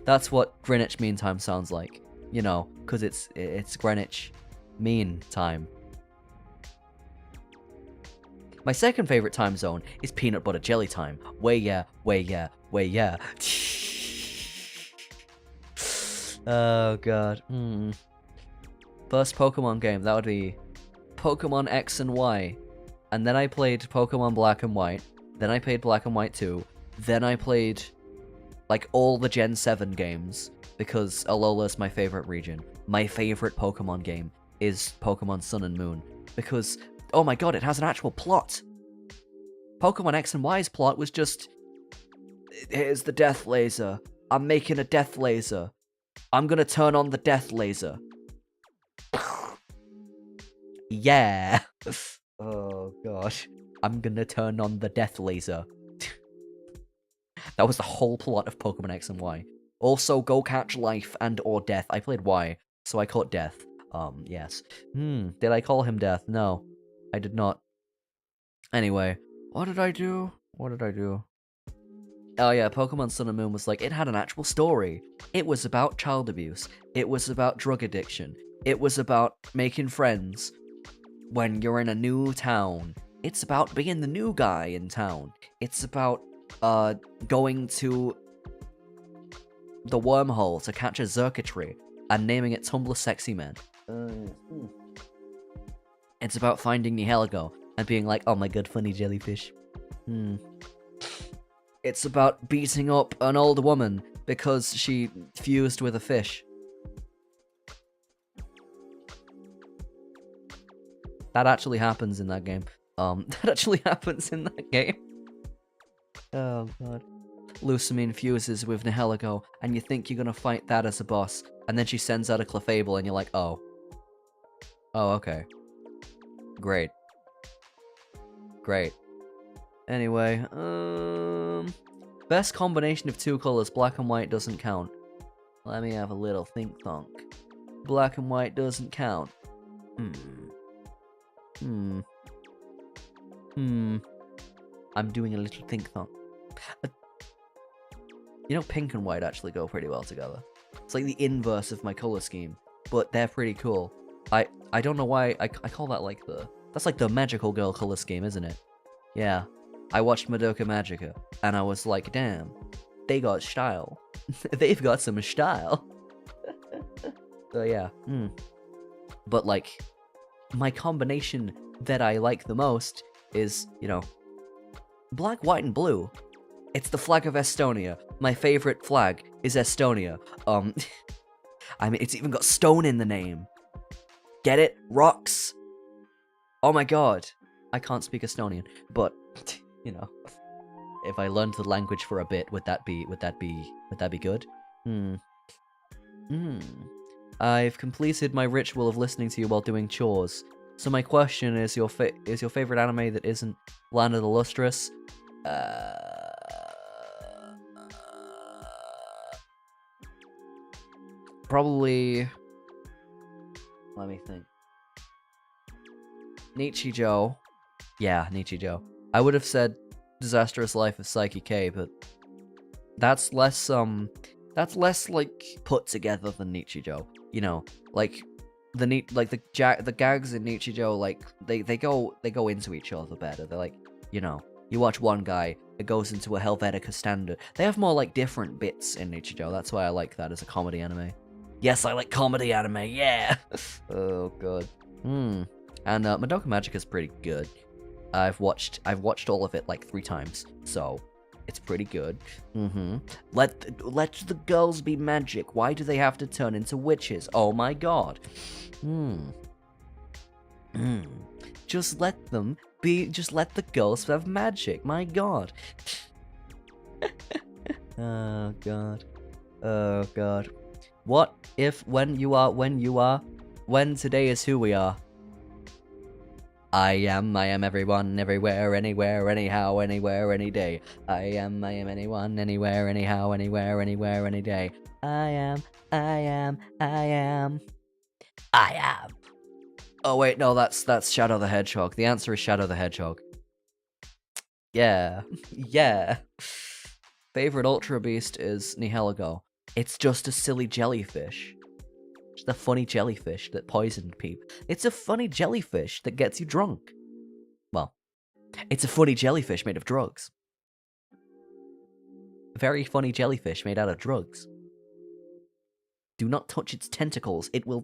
That's what Greenwich Mean Time sounds like. You know, because it's Greenwich Mean Time. My second favorite time zone is Peanut Butter Jelly Time. Way yeah. Oh god. First Pokemon game, that would be Pokemon X and Y. And then I played Pokemon Black and White. Then I played Black and White 2. Then I played, like, all the Gen 7 games. Because Alola is my favorite region. My favorite Pokemon game is Pokemon Sun and Moon. Because, oh my god, it has an actual plot. Pokemon X and Y's plot was just, here's the death laser. I'm making a death laser. I'm gonna turn on the death laser. Yeah. Oh gosh. I'm gonna turn on the death laser. That was the whole plot of Pokemon X and Y. Also, go catch life and or death. I played Y, so I caught death. Yes. Did I call him death? No. I did not. Anyway, what did I do? Oh yeah, Pokemon Sun and Moon was like, it had an actual story. It was about child abuse. It was about drug addiction. It was about making friends when you're in a new town. It's about being the new guy in town. It's about, going to the wormhole to catch a Xurkitree and naming it Tumblr Sexy Man. It's about finding Nihilego and being like, oh my god, funny jellyfish. It's about beating up an old woman because she fused with a fish. That actually happens in that game. That actually happens in that game. Oh god. Lusamine fuses with Nihilego, and you think you're gonna fight that as a boss, and then she sends out a Clefable, and you're like, oh. Oh, okay. Great. Great. Anyway, best combination of two colors, black and white doesn't count. Let me have a little think thunk. Black and white doesn't count. I'm doing a little think thunk. You know, pink and white actually go pretty well together. It's like the inverse of my color scheme, but they're pretty cool. I don't know why I call that like that's like the magical girl color scheme, isn't it? Yeah. I watched Madoka Magica, and I was like, damn, they got style. They've got some style. So yeah. But like, my combination that I like the most is, you know, black, white, and blue. It's the flag of Estonia. My favorite flag is Estonia. I mean, it's even got stone in the name. Get it? Rocks. Oh my god. I can't speak Estonian, but you know, if I learned the language for a bit, would that be good? I've completed my ritual of listening to you while doing chores. So my question is your favorite anime that isn't Land of the Lustrous? Probably. Let me think. Nichijou. Yeah, Nichijou. I would have said Disastrous Life of Psyche K, but that's less like put together than Nichijou. You know, like the gags in Nichijou, like they go into each other better. They're like, you know, you watch one guy, it goes into a Helvetica standard. They have more like different bits in Nichijou. That's why I like that as a comedy anime. Yes, I like comedy anime. Yeah. Oh god. And Madoka Magica is pretty good. I've watched all of it like 3 times, so it's pretty good. Let the girls be magic. Why do they have to turn into witches? Oh my god. Just let them be. Just let the girls have magic. My god. Oh god. Oh god. What if when today is who we are? I am everyone, everywhere, anywhere, anyhow, anywhere, any day. I am anyone, anywhere, anyhow, anywhere, anywhere, any day. I am. Oh wait, no, that's Shadow the Hedgehog. The answer is Shadow the Hedgehog. Yeah. Yeah. Favorite Ultra Beast is Nihilego. It's just a silly jellyfish. Just a funny jellyfish that poisoned people. It's a funny jellyfish that gets you drunk. Well, it's a funny jellyfish made of drugs. A very funny jellyfish made out of drugs. Do not touch its tentacles. It will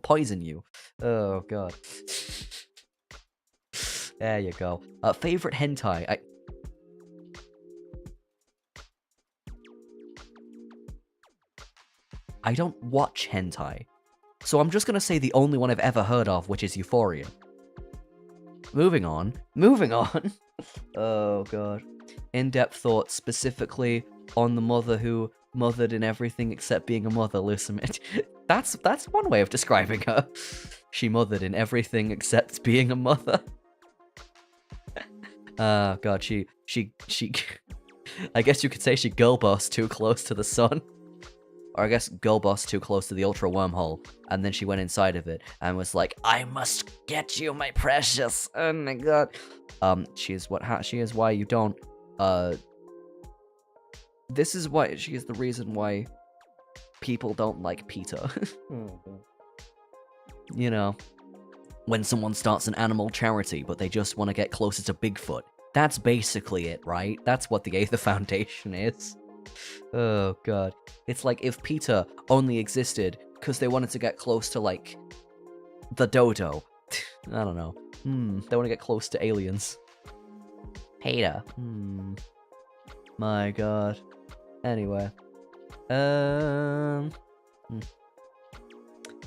poison you. Oh god. There you go. Favorite hentai. I don't watch hentai, so I'm just gonna say the only one I've ever heard of, which is Euphoria. Moving on. Oh god. In-depth thoughts specifically on the mother who mothered in everything except being a mother, Lusamid. That's one way of describing her. She mothered in everything except being a mother. Oh god, she I guess you could say she girl bossed too close to the sun. Or I guess girl boss too close to the ultra wormhole, and then she went inside of it and was like, "I must get you, my precious." Oh my god. She is why you don't. This is why she is the reason why people don't like PETA. You know, when someone starts an animal charity, but they just want to get closer to Bigfoot. That's basically it, right? That's what the Aether Foundation is. Oh god. It's like if PETA only existed because they wanted to get close to, like, the dodo. I don't know. They want to get close to aliens. PETA. My god. Anyway.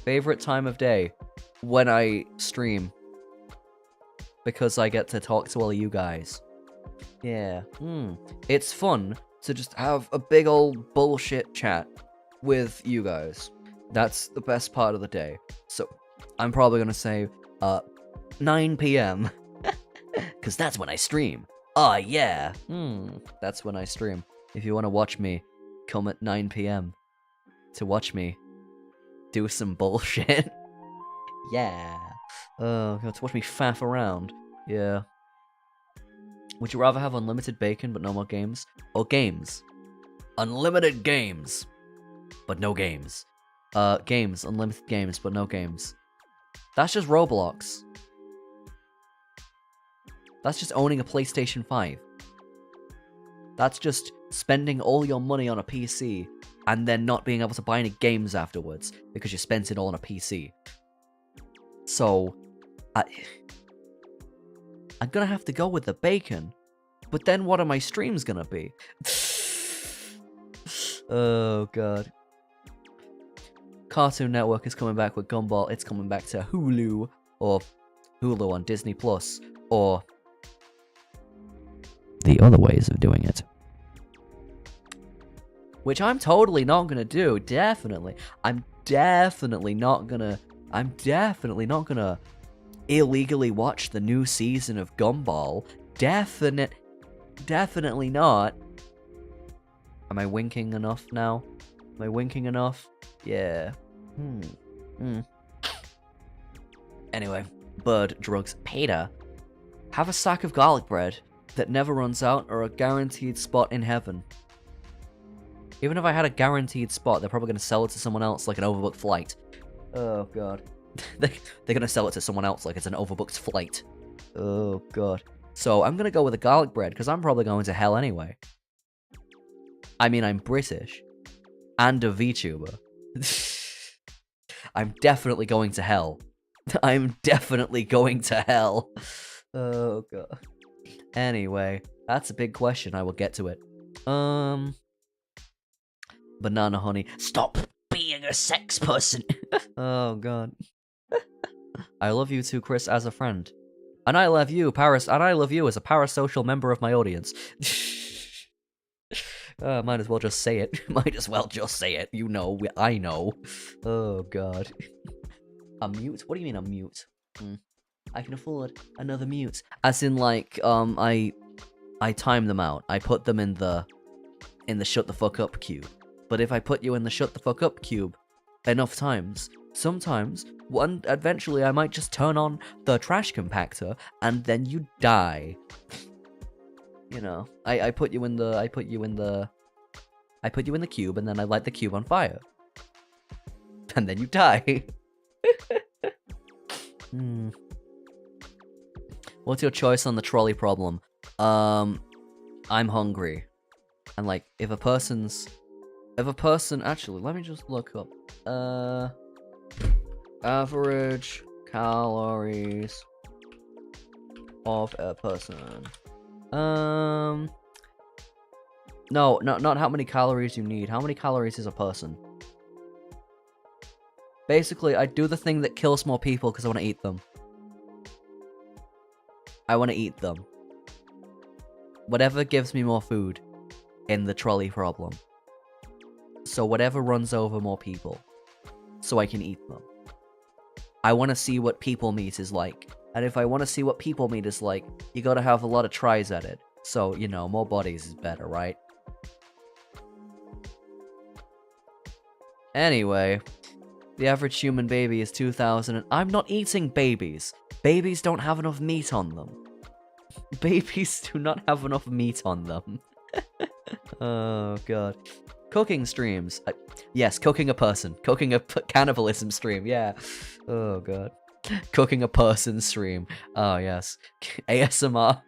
Favorite time of day? When I stream. because I get to talk to all of you guys. Yeah, it's fun to just have a big old bullshit chat with you guys. That's the best part of the day. So, I'm probably gonna say, 9 p.m. Because that's when I stream. Oh, yeah. That's when I stream. If you want to watch me, come at 9 p.m. to watch me do some bullshit. Yeah. Oh, God, to watch me faff around. Yeah. Would you rather have unlimited bacon but no more games? Or games? Unlimited games, but no games. Games. Unlimited games, but no games. That's just Roblox. That's just owning a PlayStation 5. That's just spending all your money on a PC and then not being able to buy any games afterwards because you spent it all on a PC. So, I'm gonna have to go with the bacon. But then what are my streams gonna be? Oh, God. Cartoon Network is coming back with Gumball. It's coming back to Hulu, or Hulu on Disney Plus, or the other ways of doing it. Which I'm totally not gonna do, definitely. I'm definitely not gonna illegally watch the new season of Gumball. Definitely not. Am I winking enough now? Am I winking enough? Yeah. Anyway, bird, drugs, Peter. Have a sack of garlic bread that never runs out or a guaranteed spot in heaven. Even if I had a guaranteed spot, they're probably going to sell it to someone else like an overbooked flight. Oh, God. They're going to sell it to someone else like it's an overbooked flight. Oh, God. So I'm going to go with a garlic bread because I'm probably going to hell anyway. I mean, I'm British. And a VTuber. I'm definitely going to hell. I'm definitely going to hell. Oh, God. Anyway, that's a big question. I will get to it. Banana honey. Stop being a sex person. Oh, God. I love you too, Chris, as a friend. And I love you, Paris. And I love you as a parasocial member of my audience. Might as well just say it. Might as well just say it. You know, I know. Oh, God. A mute? What do you mean a mute? I can afford another mute. As in, like, I time them out. I put them in the shut the fuck up queue. But if I put you in the shut the fuck up cube enough times, sometimes, eventually I might just turn on the trash compactor and then you die. You know, I put you in the cube and then I light the cube on fire. And then you die. What's your choice on the trolley problem? I'm hungry. And like, if a person, actually, let me just look up. Average calories of a person. No, not how many calories you need. How many calories is a person? Basically, I do the thing that kills more people because I want to eat them. I want to eat them. Whatever gives me more food in the trolley problem. So whatever runs over more people. So I can eat them. I want to see what people meat is like. And if I want to see what people meat is like, you gotta have a lot of tries at it. So, you know, more bodies is better, right? Anyway, the average human baby is 2,000 and I'm not eating babies. Babies don't have enough meat on them. Babies do not have enough meat on them. Oh, God. Cooking streams. Yes, cooking a person. Cooking a cannibalism stream, yeah. Oh, God. Cooking a person stream. Oh, yes. ASMR.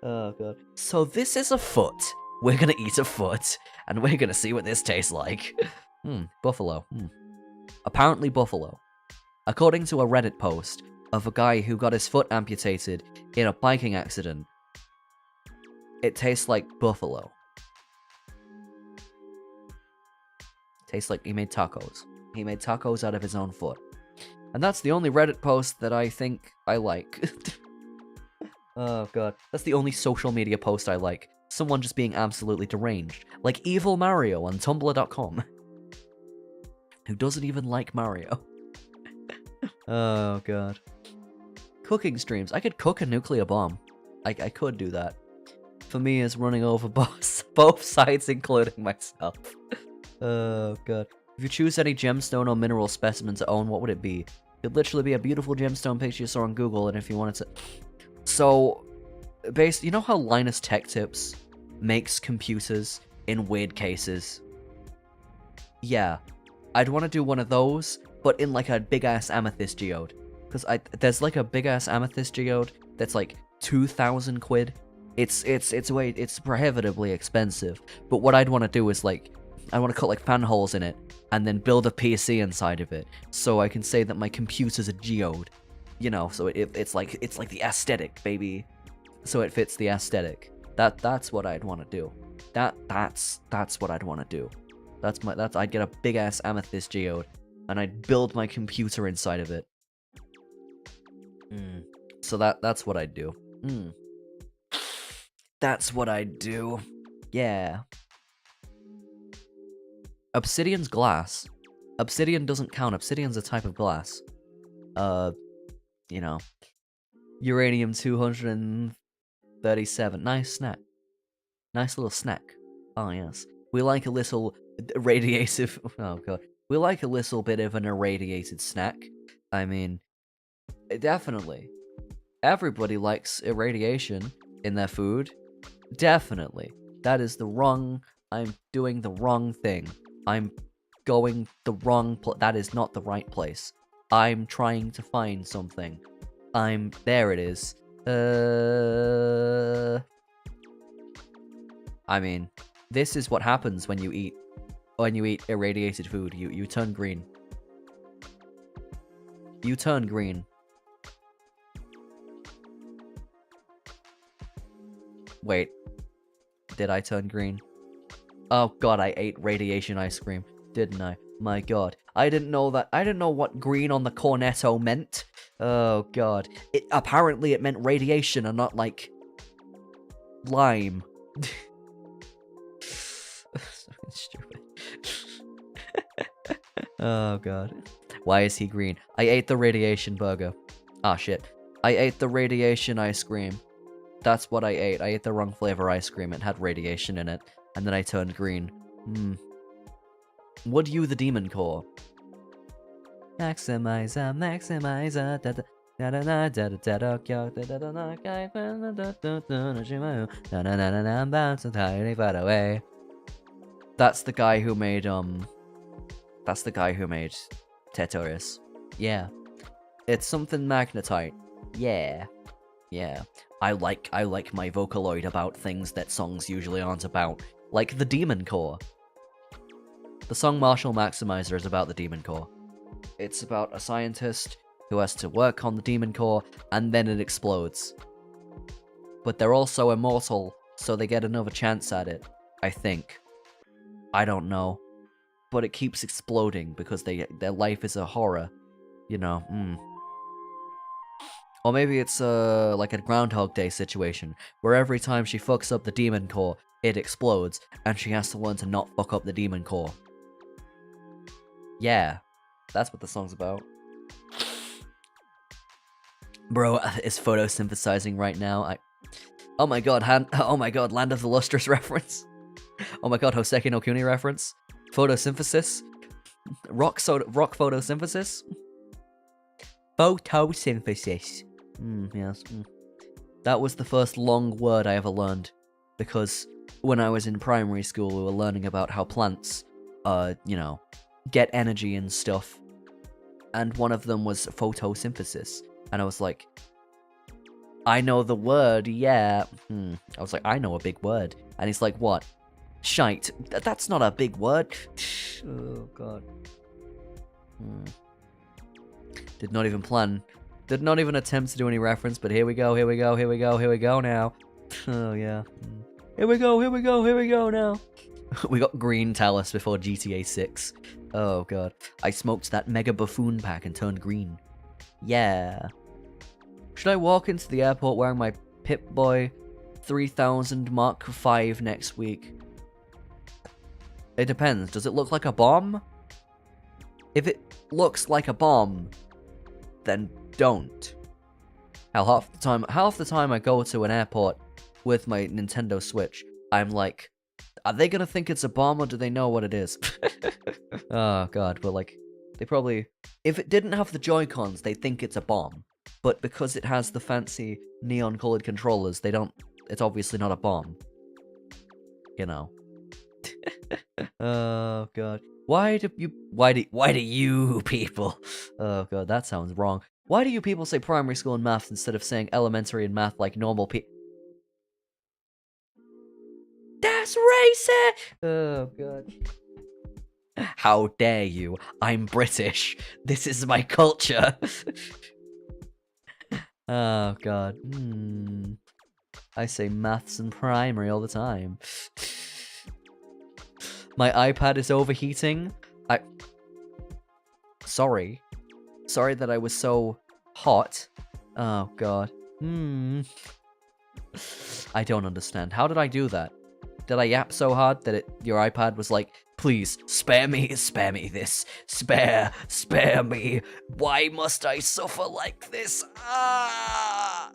Oh, God. So this is a foot. We're gonna eat a foot, and we're gonna see what this tastes like. Buffalo. Apparently buffalo. According to a Reddit post of a guy who got his foot amputated in a biking accident, it tastes like buffalo. Tastes like he made tacos. He made tacos out of his own foot. And that's the only Reddit post that I think I like. Oh god. That's the only social media post I like. Someone just being absolutely deranged. Like Evil Mario on tumblr.com. Who doesn't even like Mario. Oh god. Cooking streams. I could cook a nuclear bomb. I could do that. For me, is running over both sides, including myself. Oh god. If you choose any gemstone or mineral specimen to own, what would it be? It'd literally be a beautiful gemstone picture you saw on Google, and if you wanted to... So, you know how Linus Tech Tips makes computers in weird cases? Yeah. I'd want to do one of those, but in like a big-ass amethyst geode. Because there's like a big-ass amethyst geode that's like 2,000 quid. It's prohibitively expensive. But what I'd want to do is like, I want to cut like fan holes in it, and then build a PC inside of it, so I can say that my computer's a geode. You know, so it's like the aesthetic, baby. So it fits the aesthetic. That's what I'd want to do. That's what I'd want to do. I'd get a big ass amethyst geode, and I'd build my computer inside of it. So that's what I'd do. That's what I'd do. Yeah. Obsidian's glass. Obsidian doesn't count. Obsidian's a type of glass. You know. Uranium-237. Nice snack. Nice little snack. Oh, yes. We like a little radiative... Oh, God. We like a little bit of an irradiated snack. I mean, definitely. Everybody likes irradiation in their food. Definitely. That is the wrong... I'm doing the wrong thing. I'm going the wrong that is not the right place. I'm trying to find something. There it is. I mean, this is what happens when you eat irradiated food. You turn green. You turn green. Wait. Did I turn green? Oh god, I ate radiation ice cream, didn't I? My god. I didn't know that. I didn't know what green on the cornetto meant. Oh god. Apparently it meant radiation and not like lime. So stupid. Oh god. Why is he green? I ate the radiation burger. Ah shit. I ate the radiation ice cream. That's what I ate. I ate the wrong flavor ice cream. It had radiation in it. And then I turned green. Would you the demon core? Maximizer, maximizer, da da da da da da da da I'm about to tiny far away. That's the guy who made Tetoris. Yeah. It's something magnetite. Yeah. Yeah. I like my Vocaloid about things that songs usually aren't about. Like the Demon Core. The song Marshall Maximizer is about the Demon Core. It's about a scientist who has to work on the Demon Core, and then it explodes. But they're also immortal, so they get another chance at it, I think. I don't know. But it keeps exploding because their life is a horror. You know, Or maybe it's like a Groundhog Day situation, where every time she fucks up the Demon Core, it explodes, and she has to learn to not fuck up the Demon Core. Yeah, that's what the song's about. Bro, it's photosynthesizing right now. Oh my god, Land of the Lustrous reference. Oh my god, Hoseki no Kuni reference. Photosynthesis. Rock photosynthesis. Photosynthesis. Yes. That was the first long word I ever learned, because when I was in primary school, we were learning about how plants, you know, get energy and stuff, and one of them was photosynthesis, and I was like, I know the word, yeah. I was like, I know a big word, and he's like, what? Shite. That's not a big word. Oh god. Did not even plan. Did not even attempt to do any reference, but here we go, here we go, here we go, here we go now. Oh, yeah. Here we go, here we go, here we go now. We got green Talus before GTA 6. Oh, god. I smoked that Mega Buffoon pack and turned green. Yeah. Should I walk into the airport wearing my Pip-Boy 3000 Mark V next week? It depends. Does it look like a bomb? If it looks like a bomb, then don't. Half the time I go to an airport with my Nintendo Switch, I'm like, are they gonna think it's a bomb or do they know what it is? Oh god, but like, they probably... If it didn't have the Joy-Cons, they'd think it's a bomb. But because it has the fancy neon-colored controllers, they don't... It's obviously not a bomb. You know. Oh god. Why do you people... Oh god, that sounds wrong. Why do you people say primary school in maths instead of saying elementary in math like normal people? That's racist! Oh god. How dare you? I'm British. This is my culture. Oh god. I say maths and primary all the time. My iPad is overheating. Sorry. Sorry that I was so hot. Oh god. I don't understand. How did I do that? Did I yap so hard that your iPad was like, please, spare me this. Spare me. Why must I suffer like this? Ah!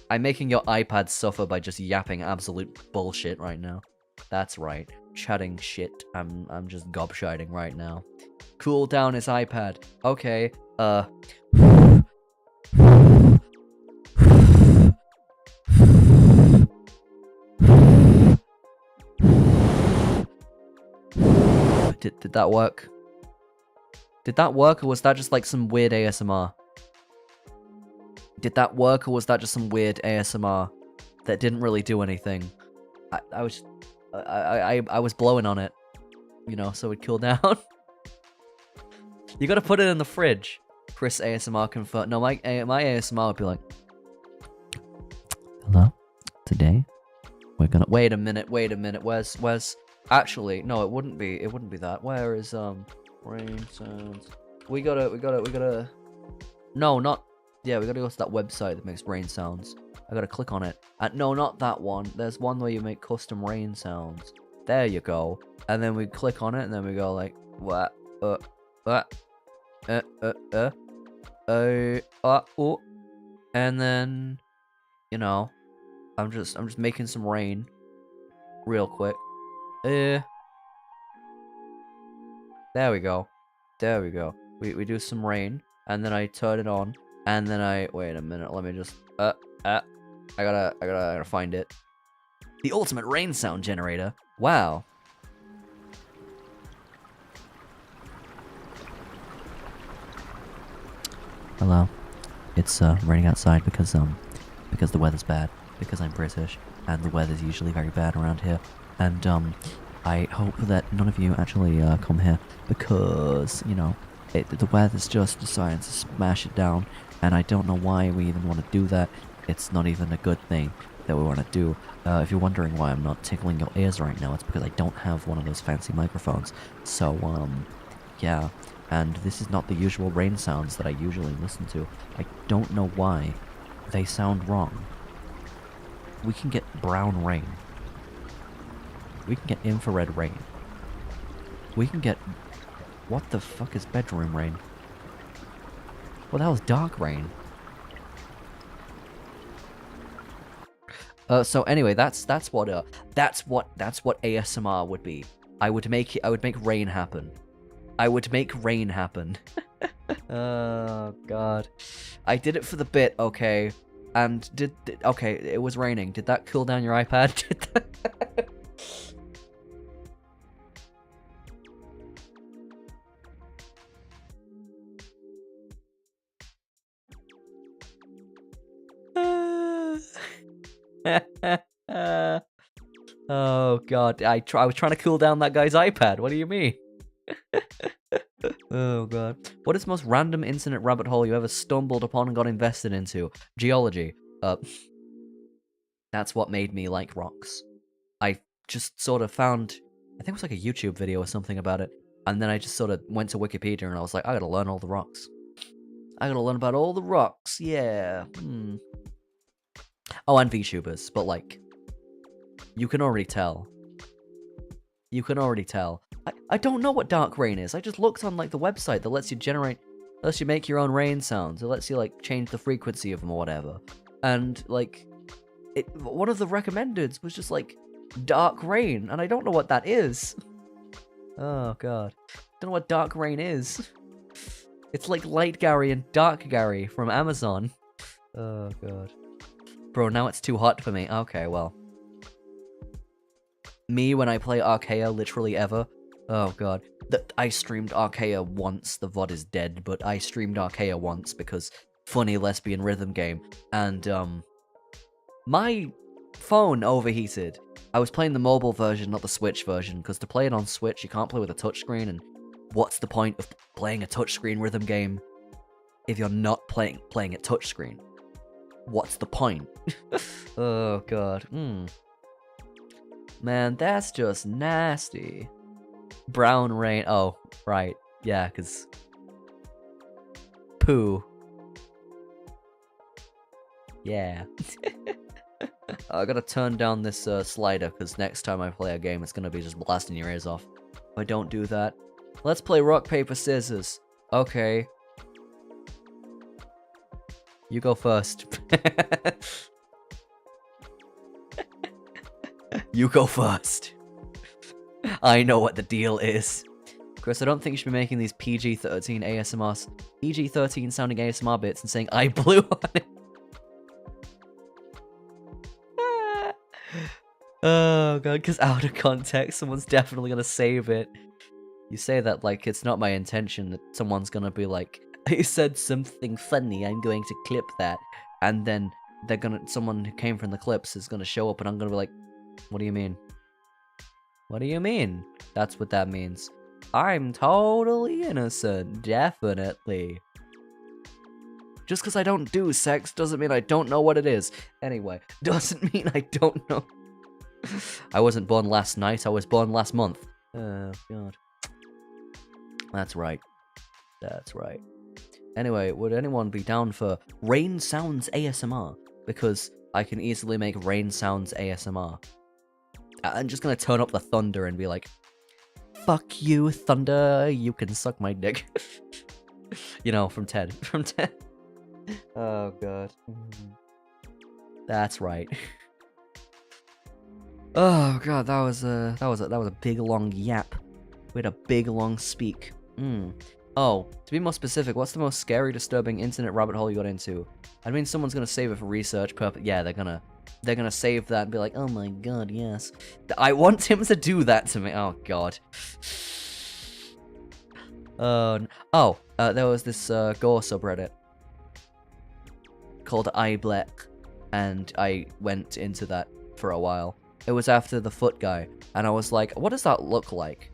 I'm making your iPad suffer by just yapping absolute bullshit right now. That's right. Chatting shit. I'm just gobshiting right now. Cool down his iPad. Okay, Did that work? Did that work, or was that just like some weird ASMR? Did that work, or was that just some weird ASMR that didn't really do anything? I was blowing on it, you know, so it'd cool down. You gotta put it in the fridge. Chris ASMR confirmed. No, my ASMR would be like, hello, today we're gonna... Wait a minute, where's... Actually, no, it wouldn't be that. Where is, rain sounds? We gotta... No, not... Yeah, we gotta go to that website that makes rain sounds. I gotta click on it. No, not that one. There's one where you make custom rain sounds. There you go. And then we click on it, and then we go like, what? And then, you know, I'm just making some rain real quick. There we go. We do some rain, and then I turn it on, and then wait a minute, let me just I gotta find it. The ultimate rain sound generator. Wow. Hello. It's raining outside because the weather's bad, because I'm British and the weather's usually very bad around here. And I hope that none of you actually come here because, you know, the weather's just deciding to smash it down, and I don't know why we even want to do that. It's not even a good thing that we want to do. If you're wondering why I'm not tickling your ears right now, it's because I don't have one of those fancy microphones. So, yeah. And this is not the usual rain sounds that I usually listen to. I don't know why. They sound wrong. We can get brown rain. We can get infrared rain. We can get... What the fuck is bedroom rain? What the hell is dark rain? So anyway, that's what ASMR would be. I would make rain happen. I would make rain happen. Oh god. I did it for the bit, okay. And okay, it was raining. Did that cool down your iPad? Oh god, I was trying to cool down that guy's iPad. What do you mean? Oh god. What is the most random internet rabbit hole you ever stumbled upon and got invested into? Geology. That's what made me like rocks. I just sort of found, I think it was like a YouTube video or something about it, and then I just sort of went to Wikipedia and I was like, I gotta learn all the rocks. I gotta learn about all the rocks, yeah. Oh, and VTubers, but like, you can already tell. You can already tell. I don't know what dark rain is. I just looked on like the website that lets you make your own rain sounds. It lets you like change the frequency of them or whatever. And like, one of the recommendeds was just like dark rain, and I don't know what that is. Oh god, don't know what dark rain is. It's like Light Gary and Dark Gary from Amazon. Oh god, bro, now it's too hot for me. Okay, well. Me, when I play Archaea, literally ever. Oh god. I streamed Archaea once, the VOD is dead, but I streamed Archaea once because funny lesbian rhythm game, and my phone overheated. I was playing the mobile version, not the Switch version, because to play it on Switch, you can't play with a touchscreen, and what's the point of playing a touchscreen rhythm game if you're not playing it touchscreen? What's the point? Oh god. Man, that's just nasty. Brown rain. Oh, right. Yeah, because... poo. Yeah. I gotta turn down this slider, because next time I play a game, it's gonna be just blasting your ears off. If I don't do that. Let's play rock, paper, scissors. Okay. You go first. You go first. I know what the deal is. Chris, I don't think you should be making these PG-13 ASMRs, PG-13 sounding ASMR bits and saying I blew on it. Oh god, because out of context, someone's definitely gonna save it. You say that like it's not my intention, that someone's gonna be like, I said something funny, I'm going to clip that. And then someone who came from the clips is gonna show up and I'm gonna be like, what do you mean? What do you mean? That's what that means. I'm totally innocent, definitely. Just because I don't do sex doesn't mean I don't know what it is. Anyway, doesn't mean I don't know. I wasn't born last night, I was born last month. Oh, God. That's right. That's right. Anyway, would anyone be down for rain sounds ASMR? Because I can easily make rain sounds ASMR. I'm just gonna turn up the thunder and be like, fuck you, thunder, you can suck my dick. You know, from Ted. From Ted. Oh, God. That's right. Oh, God, that was a big, long yap. We had a big, long speak. Oh, to be more specific, what's the most scary, disturbing internet rabbit hole you got into? I mean, someone's gonna save it for research purpose. Yeah, they're gonna save that and be like, oh my god, yes. I want him to do that to me. Oh god. There was this gore subreddit called iBlack, and I went into that for a while. It was after the foot guy, and I was like, what does that look like?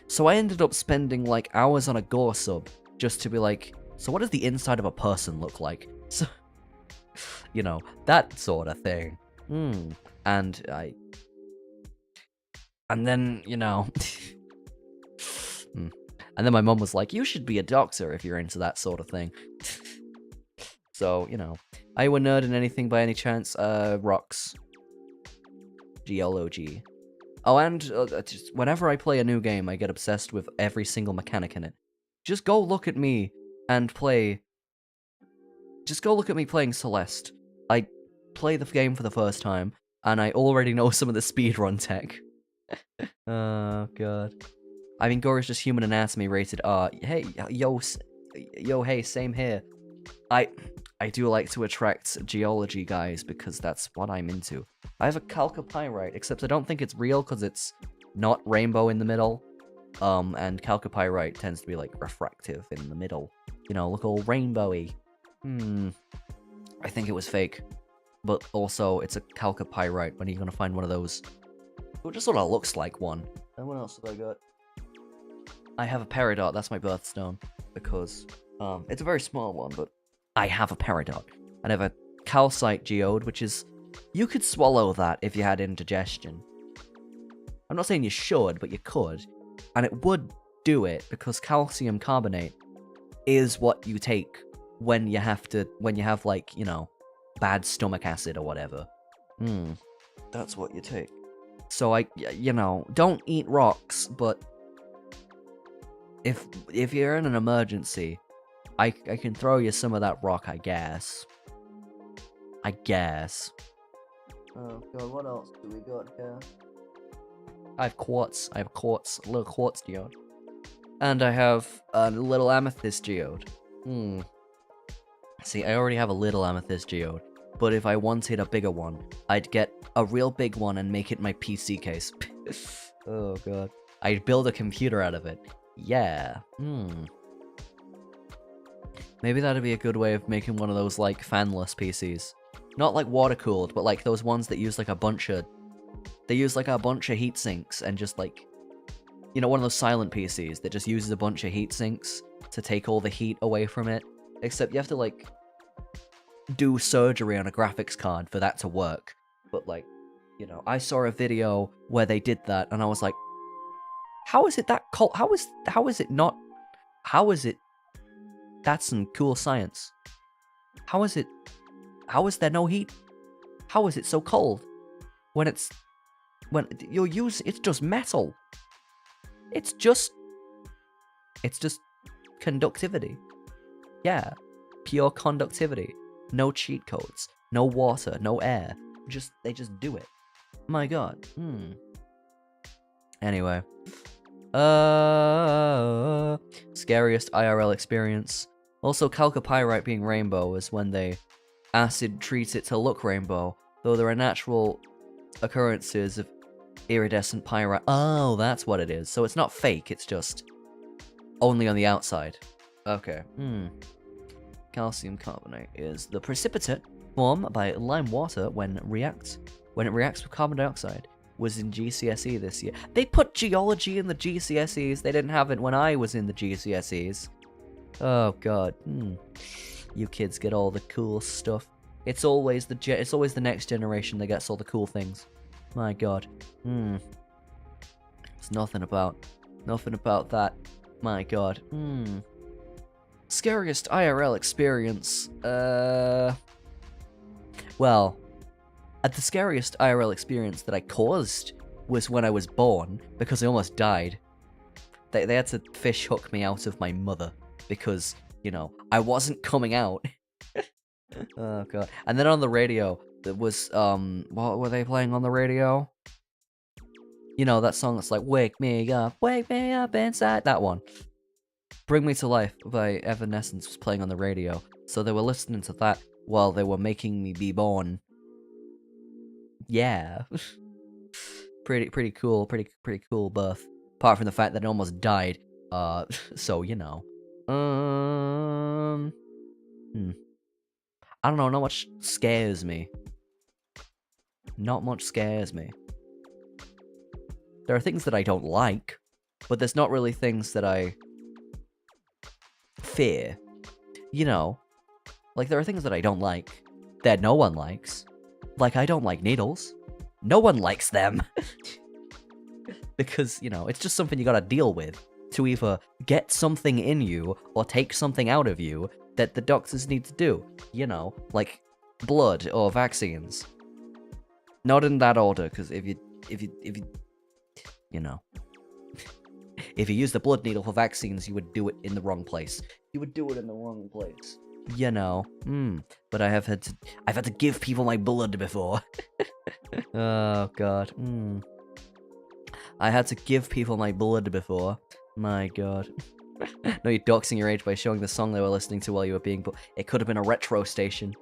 So I ended up spending like hours on a gore sub just to be like, so what does the inside of a person look like? So, you know, that sort of thing. And then, you know, and then my mum was like, you should be a doxer if you're into that sort of thing. So, you know, are you a nerd in anything by any chance? Rocks. Geology. Oh, and just whenever I play a new game, I get obsessed with every single mechanic in it. Just go look at me and play... Just go look at me playing Celeste. I play the game for the first time, and I already know some of the speedrun tech. Oh, God. I mean, gore is just human anatomy rated R. Hey, hey, same here. I do like to attract geology guys because that's what I'm into. I have a chalcopyrite, except I don't think it's real because it's not rainbow in the middle. And chalcopyrite tends to be like refractive in the middle. You know, look all rainbowy. I think it was fake. But also, it's a chalcopyrite. When are you gonna find one of those? It just sort of looks like one. And what else have I got? I have a peridot, that's my birthstone. Because, it's a very small one, but I have a peridot. And I have a calcite geode, which is... You could swallow that if you had indigestion. I'm not saying you should, but you could. And it would do it, because calcium carbonate is what you take when you have like, you know, bad stomach acid or whatever. That's what you take. So you know, don't eat rocks, but if you're in an emergency, I can throw you some of that rock, I guess. Oh god, what else do we got here? I have quartz, a little quartz geode. And I have a little amethyst geode. See, I already have a little amethyst geode, but if I wanted a bigger one, I'd get a real big one and make it my PC case. Oh god. I'd build a computer out of it. Yeah. Maybe that'd be a good way of making one of those, like, fanless PCs. Not like water-cooled, but like those ones that use like a bunch of... They use like a bunch of heat sinks and just like... You know, one of those silent PCs that just uses a bunch of heat sinks to take all the heat away from it. Except you have to, like, do surgery on a graphics card for that to work. But, like, you know, I saw a video where they did that, and I was like, how is it that cold? How is it not... How is it... That's some cool science. How is there no heat? How is it so cold? When you're using... It's just metal. It's just conductivity. Yeah, pure conductivity. No cheat codes, no water, no air. They just do it. My god. Anyway. Scariest IRL experience. Also, chalcopyrite being rainbow is when they acid treat it to look rainbow, though there are natural occurrences of iridescent pyrite. Oh, that's what it is. So it's not fake, it's just only on the outside. Okay. Calcium carbonate is the precipitate formed by lime water when it reacts with carbon dioxide. Was in GCSE this year. They put geology in the GCSEs. They didn't have it when I was in the GCSEs. Oh god. You kids get all the cool stuff. It's always the next generation that gets all the cool things. My god. It's nothing about that. My god. Scariest IRL experience. Well, the scariest IRL experience that I caused was when I was born, because I almost died. They had to fish hook me out of my mother, because, you know, I wasn't coming out. Oh god. And then on the radio, it was, what were they playing on the radio? You know, that song that's like, wake me up inside. That one. Bring Me to Life by Evanescence was playing on the radio, so they were listening to that while they were making me be born. Yeah. pretty cool birth. Apart from the fact that I almost died. So, you know. I don't know, not much scares me. Not much scares me. There are things that I don't like, but there's not really things that I fear. You know, like there are things that I don't like that no one likes. Like, I don't like needles. No one likes them. Because, you know, it's just something you gotta deal with to either get something in you or take something out of you that the doctors need to do. You know, like blood or vaccines. Not in that order, because if you you know, if you use the blood needle for vaccines, you would do it in the wrong place. You would do it in the wrong place. You know, but I've had to give people my blood before. Oh god, I had to give people my blood before. My god. No, you're doxing your age by showing the song they were listening to while you were being it could have been a retro station.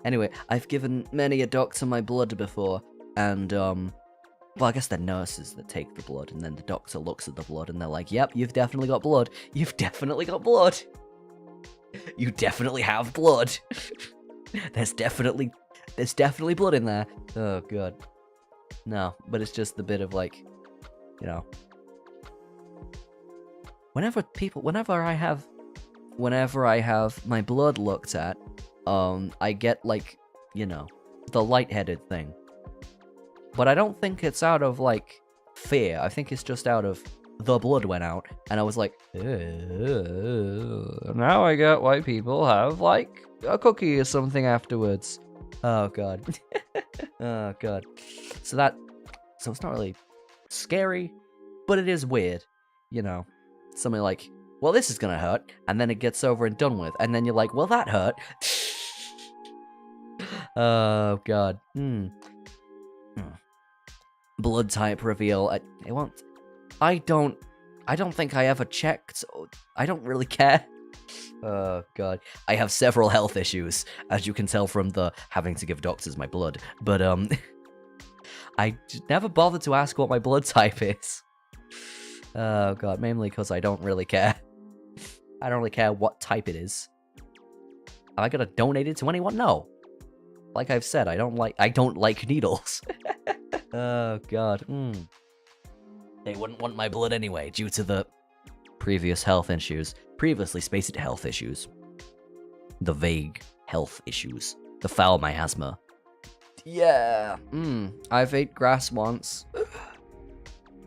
Anyway, I've given many a doctor my blood before, and, well, I guess they're nurses that take the blood, and then the doctor looks at the blood, and they're like, yep, you've definitely got blood. You've definitely got blood. You definitely have blood. There's definitely blood in there. Oh, god. No, but it's just the bit of, like, you know. Whenever I have my blood looked at, I get, like, you know, the lightheaded thing. But I don't think it's out of, like, fear. I think it's just out of the blood went out, and I was like, now I get why people have, like, a cookie or something afterwards. Oh, God. Oh, God. So it's not really scary, but it is weird, you know. Something like, well, this is gonna hurt, and then it gets over and done with, and then you're like, well, that hurt. Oh, God. Blood type reveal. I don't think I ever checked. So I don't really care. Oh, God. I have several health issues, as you can tell from the having to give doxxes my blood. But, I never bothered to ask what my blood type is. Oh, God. Mainly because I don't really care. I don't really care what type it is. Am I gonna donate it to anyone? No. Like I've said, I don't like needles. Oh, God. They wouldn't want my blood anyway, due to the previous health issues. Previously spaced health issues. The vague health issues. The foul miasma. Yeah. I've ate grass once.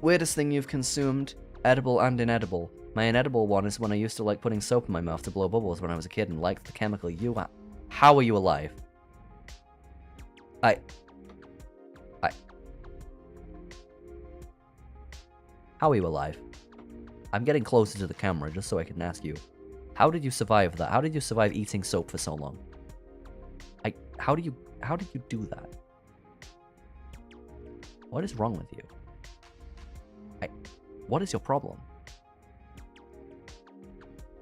Weirdest thing you've consumed, edible and inedible. My inedible one is when I used to like putting soap in my mouth to blow bubbles when I was a kid and liked the chemical How are you alive? How are you alive? I'm getting closer to the camera just so I can ask you. How did you survive that? How did you survive eating soap for so long? How did you do that? What is wrong with you? What is your problem?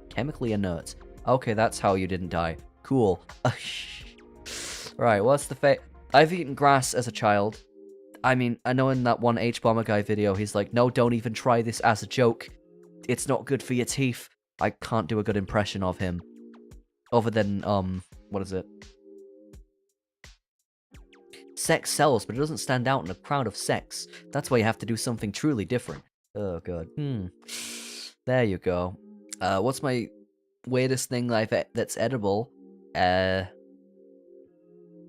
Chemically inert. Okay, that's how you didn't die. Cool. Right, what's the fate? I've eaten grass as a child. I mean, I know in that one H-Bomber guy video, he's like, no, don't even try this as a joke. It's not good for your teeth. I can't do a good impression of him. Other than, what is it? Sex sells, but it doesn't stand out in a crowd of sex. That's why you have to do something truly different. Oh, God. There you go. What's my weirdest thing that's edible?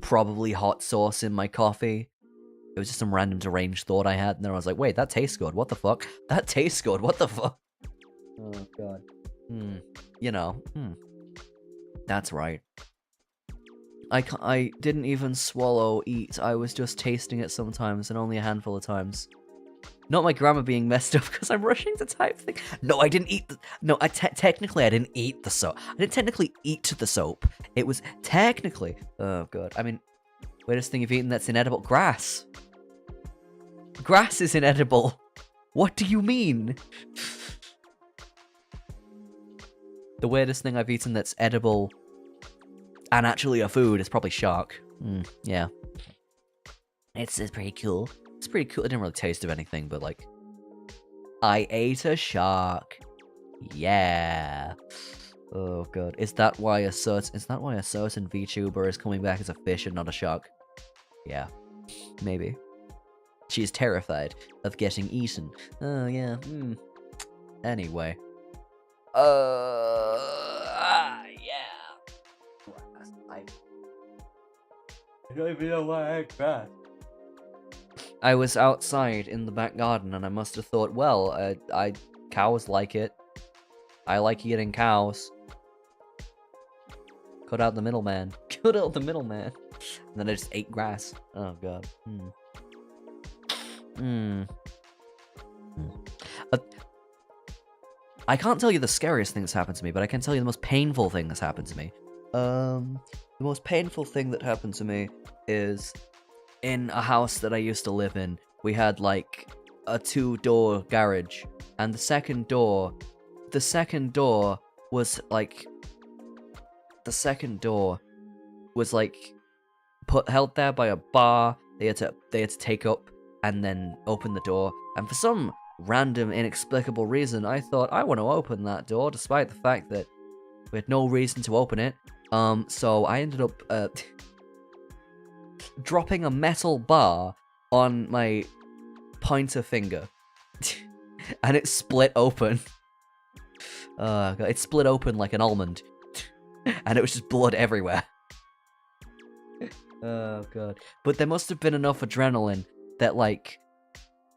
Probably hot sauce in my coffee. It was just some random deranged thought I had, and then I was like, wait, that tastes good, what the fuck? That tastes good, what the fuck? Oh, God. You know, That's right. I didn't even eat, I was just tasting it sometimes, and only a handful of times. Not my grammar being messed up because I'm rushing to type thing. No, I didn't eat technically I didn't eat the soap. I didn't technically eat the soap. It was technically... Oh, God. I mean, weirdest thing you've eaten that's inedible? Grass. Grass is inedible. What do you mean? The weirdest thing I've eaten that's edible and actually a food is probably shark. Yeah. It's pretty cool. It's pretty cool. It didn't really taste of anything, but like... I ate a shark. Yeah. Oh, God. Is that why a certain VTuber is coming back as a fish and not a shark? Yeah. Maybe. She's terrified of getting eaten. Oh, yeah. Anyway. Yeah. I don't even know why I ate grass. I was outside in the back garden, and I must have thought, well, cows like it. I like eating cows. Cut out the middleman. Cut out the middleman. And then I just ate grass. Oh, God. I can't tell you the scariest thing that's happened to me, but I can tell you the most painful thing that's happened to me. The most painful thing that happened to me is in a house that I used to live in. We had like a 2-door garage, and the second door was like held there by a bar. They had to take up and then open the door, and for some random inexplicable reason I thought I want to open that door despite the fact that we had no reason to open it. So I ended up dropping a metal bar on my pointer finger and it split open. God, it split open like an almond and it was just blood everywhere. Oh, God. But there must have been enough adrenaline that, like,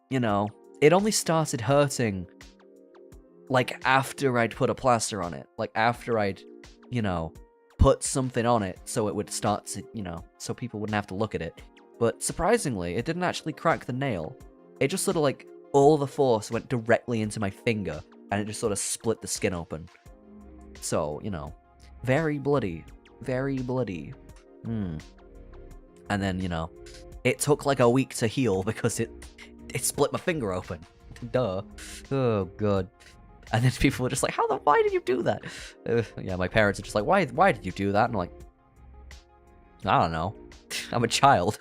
you know, it only started hurting, like, after I'd put a plaster on it. Like, after I'd, you know, put something on it so it would start to, you know, so people wouldn't have to look at it. But surprisingly, it didn't actually crack the nail. It just sort of, like, all the force went directly into my finger, and it just sort of split the skin open. So, you know, very bloody. Very bloody. And then, you know, it took like a week to heal because it split my finger open. Duh. Oh, God. And then people were just like, why did you do that? Yeah, my parents are just like, why did you do that? And I'm like, I don't know. I'm a child.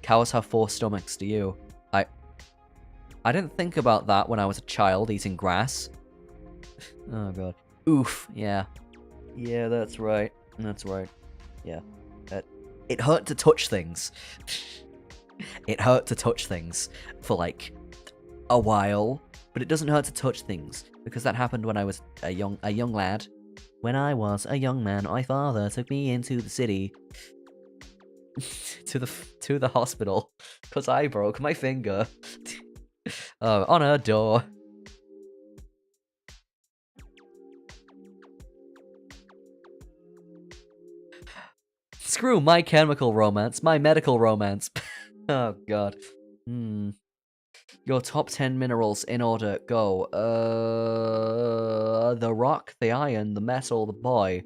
Cows have 4 stomachs, do you? I didn't think about that when I was a child eating grass. Oh, God. Oof, yeah. Yeah, that's right. That's right. Yeah. It hurt to touch things. It hurt to touch things for, like, a while. But it doesn't hurt to touch things, because that happened when I was a young lad. When I was a young man, my father took me into the city to the hospital because I broke my finger on a door. Screw My Chemical Romance, my medical romance. Oh, God. Your top 10 minerals in order. Go. The rock, the iron, the metal, the boy.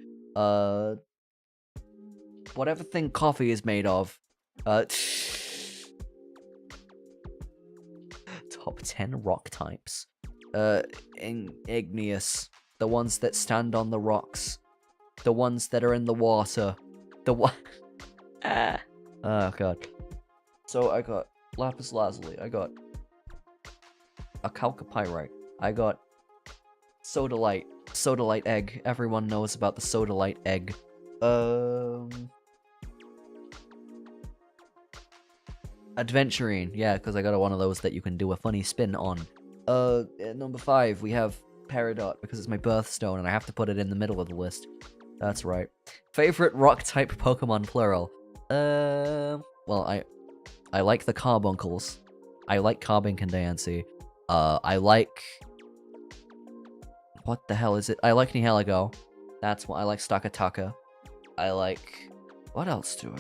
Whatever thing coffee is made of. Top 10 rock types. Igneous. The ones that stand on the rocks. The ones that are in the water. The one. Oh, God. So I got lapis lazuli. I got a chalcopyrite. I got sodalite. Sodalite egg. Everyone knows about the sodalite egg. Adventurine. Yeah, because I got one of those that you can do a funny spin on. At number 5, we have peridot, because it's my birthstone and I have to put it in the middle of the list. That's right. Favorite rock type Pokemon plural. Well, I like the Carbuncles. I like Carbuncle. I like... What the hell is it? I like Nihilego. That's what I like. Stakataka. I like... What else? I'm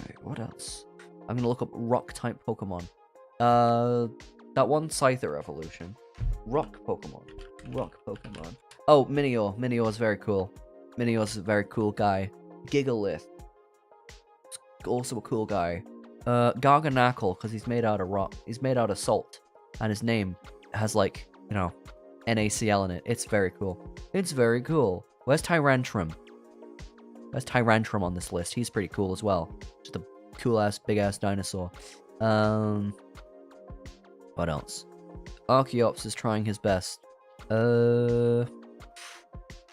gonna look up rock-type Pokemon. That one Scyther evolution. Rock Pokemon. Oh, Minior. Minior's very cool. Minior's a very cool guy. Gigalith. Also a cool guy. Garganackle, because he's made out of rock. He's made out of salt. And his name has, like, you know, NaCl in it. It's very cool. Where's Tyrantrum? Where's Tyrantrum on this list? He's pretty cool as well. Just a cool-ass, big-ass dinosaur. What else? Archeops is trying his best.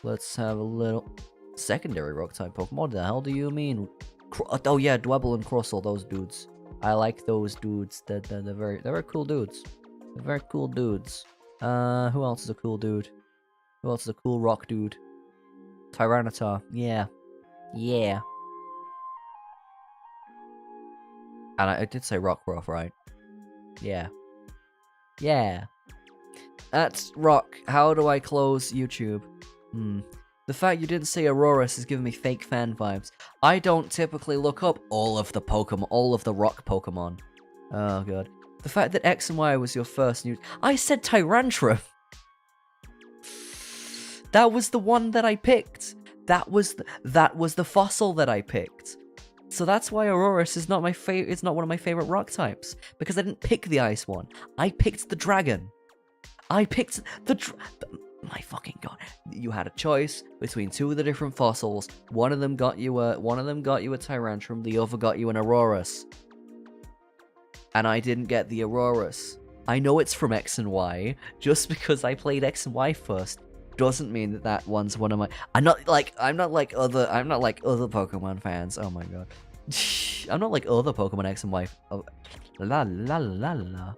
Let's have a little... Secondary rock-type Pokemon? What the hell do you mean? Oh yeah, Dwebble and Crustle, those dudes. I like those dudes. They're very cool dudes. They're very cool dudes. Who else is a cool dude? Who else is a cool rock dude? Tyranitar. Yeah. And I did say Rockruff, right? Yeah. That's Rock. How do I close YouTube? The fact you didn't say Aurorus is giving me fake fan vibes. I don't typically look up all of the rock Pokemon. Oh, God. The fact that X and Y was your first news. I said Tyrantrum! That was the one that I picked. That was the fossil that I picked. So that's why Aurorus is not my favorite. It's not one of my favorite rock types, because I didn't pick the ice one. I picked the dragon. I picked my fucking God. You had a choice between 2 of the different fossils. One of them got you a Tyrantrum. The other got you an Aurorus. And I didn't get the Aurorus. I know it's from X and Y. Just because I played X and Y first doesn't mean that one's one of my... I'm not like other Pokemon fans. Oh my God. I'm not like other Pokemon X and Y. Oh, la la la la.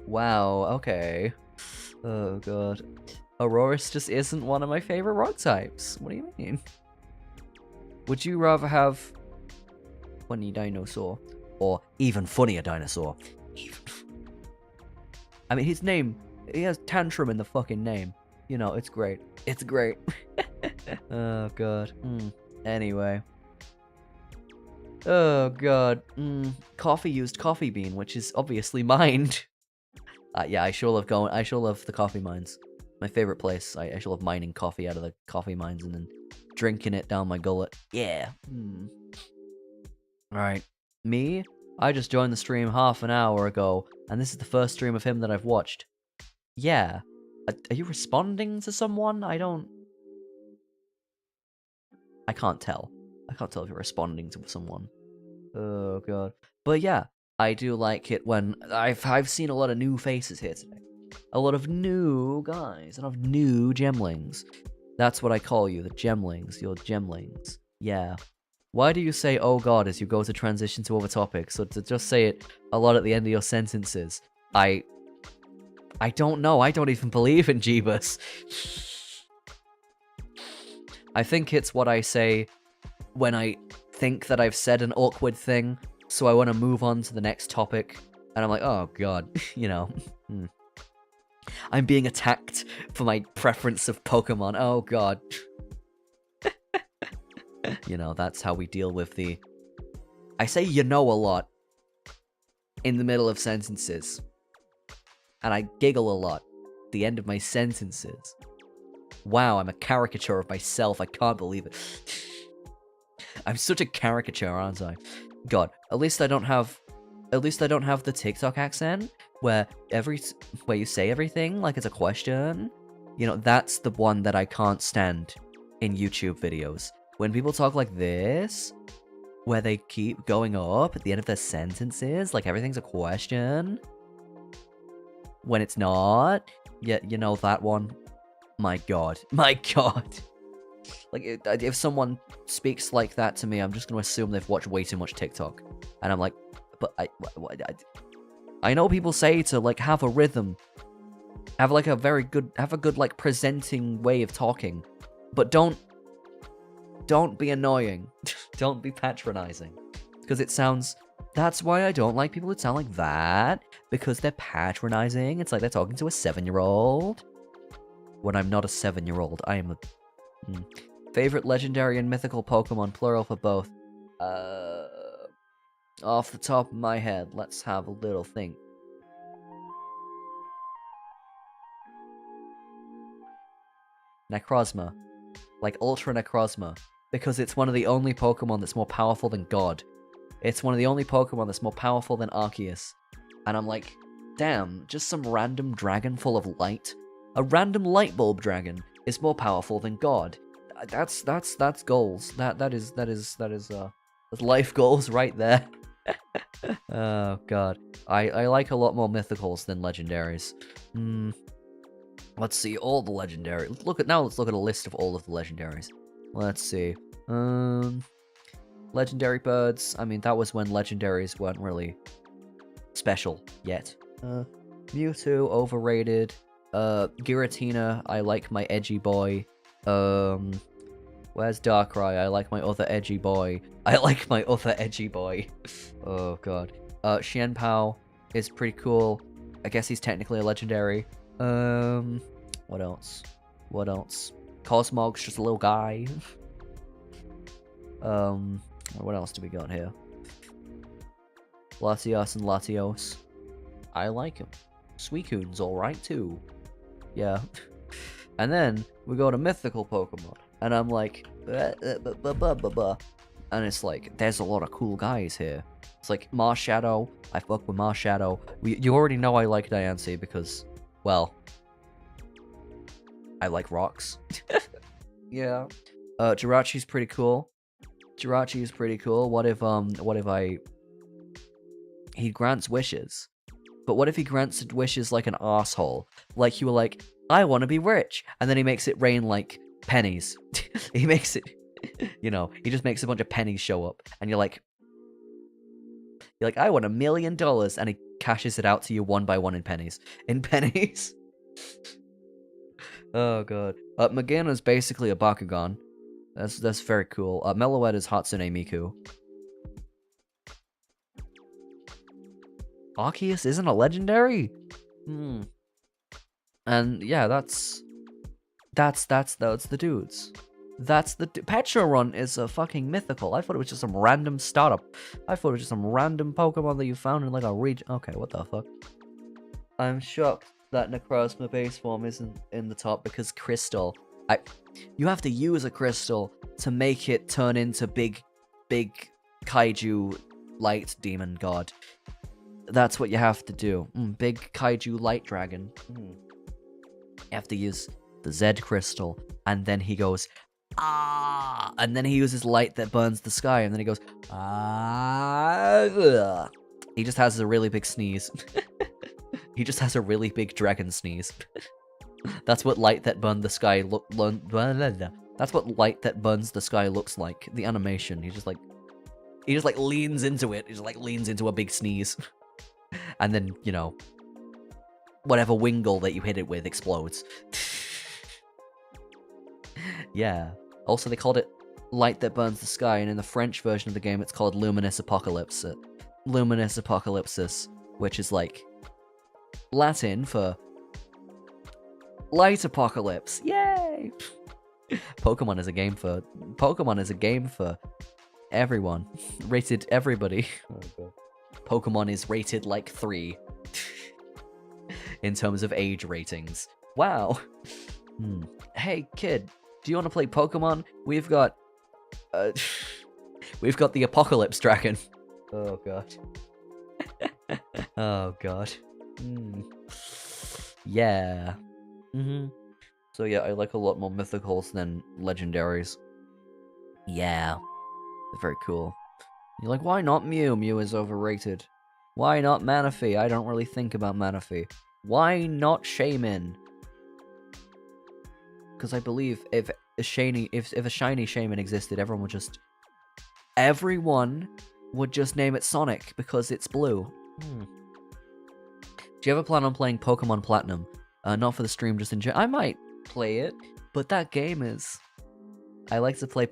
Wow, okay. Oh God. Aurorus just isn't one of my favorite rock types. What do you mean? Would you rather have funny dinosaur or even funnier dinosaur? I mean, his name, he has Tantrum in the fucking name. You know, it's great. It's great. Oh, God. Anyway. Oh, God. Coffee used coffee bean, which is obviously mined. Yeah, I sure love the coffee mines. My favorite place. I sure love mining coffee out of the coffee mines and then drinking it down my gullet. Yeah. Alright. Me? I just joined the stream half an hour ago, and this is the first stream of him that I've watched. Yeah. Are you responding to someone? I can't tell. I can't tell if you're responding to someone. Oh, God. But yeah, I do like it when... I've seen a lot of new faces here today. A lot of new guys, a lot of new gemlings. That's what I call you, the gemlings. You're gemlings. Yeah. Why do you say, oh God, as you go to transition to other topics? So to just say it a lot at the end of your sentences. I don't know. I don't even believe in Jeebus. I think it's what I say when I think that I've said an awkward thing, so I want to move on to the next topic, and I'm like, oh God, you know. I'm being attacked for my preference of Pokemon. Oh God. You know, that's how we deal with the... I say you know a lot in the middle of sentences. And I giggle a lot at the end of my sentences. Wow, I'm a caricature of myself. I can't believe it. I'm such a caricature, aren't I? God, at least I don't have the TikTok accent where you say everything like it's a question. You know, that's the one that I can't stand in YouTube videos. When people talk like this, where they keep going up at the end of their sentences, like everything's a question, when it's not, yeah, you know that one. My God. My God. Like, if someone speaks like that to me, I'm just gonna assume they've watched way too much TikTok. And I'm like, but I know people say to, like, have a rhythm, have a good, like, presenting way of talking, but don't be annoying. Don't be patronizing. Because it sounds... That's why I don't like people who sound like that. Because they're patronizing. It's like they're talking to a 7-year-old. When I'm not a 7-year-old. I am a... Favorite legendary and mythical Pokemon, plural for both. Off the top of my head, let's have a little think. Necrozma. Like Ultra Necrozma. Because it's one of the only Pokemon that's more powerful than God. It's one of the only Pokemon that's more powerful than Arceus. And I'm like, damn, just some random dragon full of light? A random light bulb dragon is more powerful than God. That's goals. That's life goals right there. Oh God. I like a lot more mythicals than legendaries. Let's see all the legendary. Let's look at a list of all of the legendaries. Let's see. Legendary birds. I mean, that was when legendaries weren't really special yet. Mewtwo, overrated. Giratina, I like my edgy boy. Where's Darkrai? I like my other edgy boy. Oh God. Xianpao is pretty cool. I guess he's technically a legendary. What else? Cosmog's just a little guy. What else do we got here? Latios and Latios. I like him. Suicune's alright too. Yeah. And then we go to mythical Pokemon. And I'm like, and it's like, there's a lot of cool guys here. It's like Marshadow. I fuck with Marshadow. You already know I like Diancie because, well, I like rocks. Yeah. Jirachi's pretty cool. What if he grants wishes? But what if he grants wishes like an asshole? Like you were like, I want to be rich. And then he makes it rain like pennies. He makes it, you know, he just makes a bunch of pennies show up. And you're like, I want $1 million. And he cashes it out to you one by one in pennies. Oh God. Magana's basically a Bakugan. That's very cool. Meloetta is Hatsune Miku. Arceus isn't a legendary? And yeah, that's the dudes. Petro Run is a fucking mythical. I thought it was just some random startup. I thought it was just some random Pokemon that you found in like a region. Okay, what the fuck? I'm shocked that Necrozma base form isn't in the top because Crystal. You have to use a crystal to make it turn into big kaiju light demon god. That's what you have to do. Big kaiju light dragon. You have to use the Z crystal, and then he goes, ah, and then he uses light that burns the sky, and then he goes, ah. Ugh. He just has a really big sneeze. He just has a really big dragon sneeze. That's what light that burned the sky that's what light that burns the sky looks like. The animation. He just like leans into it. He just like leans into a big sneeze. And then, you know, whatever wingle that you hit it with explodes. Yeah. Also, they called it light that burns the sky, and in the French version of the game, it's called Luminous Apocalypse. Luminous Apocalypsis, which is like Latin for light apocalypse. Yay! Pokemon is a game for everyone. Rated everybody. Oh god. Pokemon is rated like 3 in terms of age ratings. Wow. Hey kid, do you want to play Pokemon? We've got the Apocalypse Dragon. Oh god. Oh god. Yeah. So yeah, I like a lot more mythicals than legendaries. Yeah. They're very cool. You're like, why not Mew? Mew is overrated. Why not Manaphy? I don't really think about Manaphy. Why not Shaman? Because I believe if a shiny Shaman existed, everyone would just name it Sonic because it's blue. Do you ever plan on playing Pokemon Platinum? Not for the stream, just in general. I might play it, but that game is. I like to play.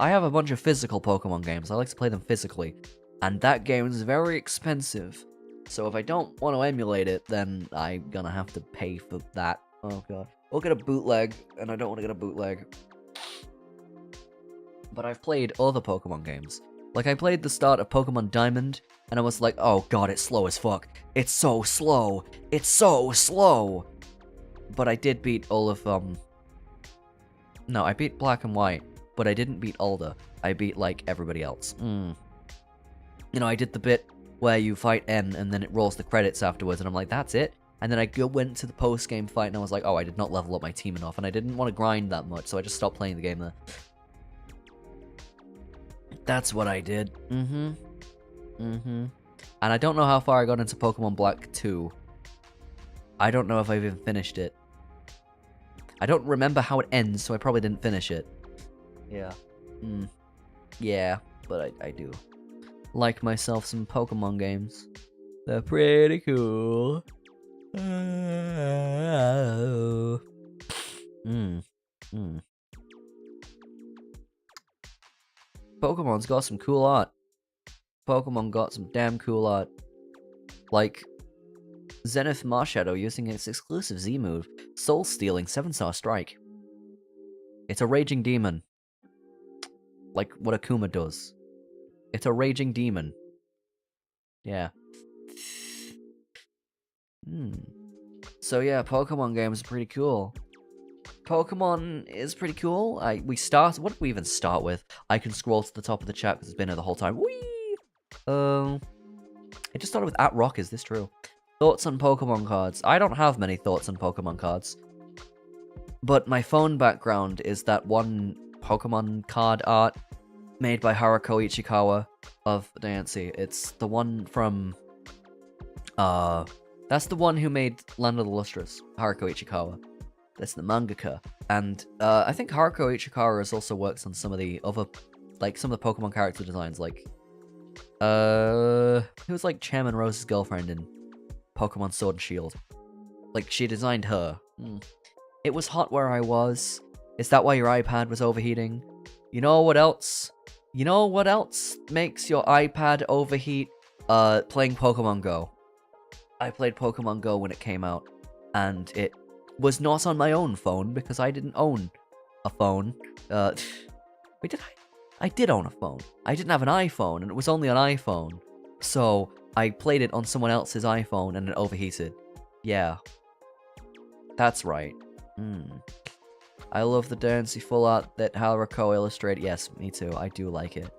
I have a bunch of physical Pokemon games. I like to play them physically, and that game is very expensive. So if I don't want to emulate it, then I'm gonna have to pay for that. Oh god, we'll get a bootleg, and I don't want to get a bootleg. But I've played other Pokemon games. Like, I played the start of Pokemon Diamond, and I was like, oh god, it's slow as fuck. It's so slow. It's so slow. But I did beat all of, No, I beat Black and White, but I didn't beat Alder. I beat, like, everybody else. You know, I did the bit where you fight N, and then it rolls the credits afterwards, and I'm like, that's it? And then I went to the post-game fight, and I was like, oh, I did not level up my team enough, and I didn't want to grind that much, so I just stopped playing the game there. That's what I did. And I don't know how far I got into Pokemon Black 2. I don't know if I've even finished it. I don't remember how it ends, so I probably didn't finish it. Yeah. Yeah, but I do like myself some Pokemon games. They're pretty cool. Pokemon's got some cool art. Pokemon got some damn cool art. Like Zenith Marshadow using its exclusive Z move, Soul Stealing 7-star strike. It's a raging demon. Like what Akuma does. It's a raging demon. Yeah. So yeah, Pokemon games are pretty cool. Pokemon is pretty cool. What did we even start with? I can scroll to the top of the chat because it's been there the whole time. Whee! I just started with @rock, is this true? Thoughts on Pokemon cards. I don't have many thoughts on Pokemon cards. But my phone background is that one Pokemon card art made by Haruko Ichikawa of Diancie. It's the one from... that's the one who made Land of the Lustrous, Haruko Ichikawa. That's the mangaka. And I think Haruko Ichikawa has also worked on some of the other... like, some of the Pokemon character designs, like... It was like Chairman Rose's girlfriend in Pokemon Sword and Shield. Like, she designed her. It was hot where I was. Is that why your iPad was overheating? You know what else? You know what else makes your iPad overheat? Playing Pokemon Go. I played Pokemon Go when it came out, and it was not on my own phone because I didn't own a phone. Wait, did I? I did own a phone. I didn't have an iPhone, and it was only an iPhone. So I played it on someone else's iPhone, and it overheated. Yeah. That's right. I love the dancey full art that Haruko illustrated. Yes, me too. I do like it.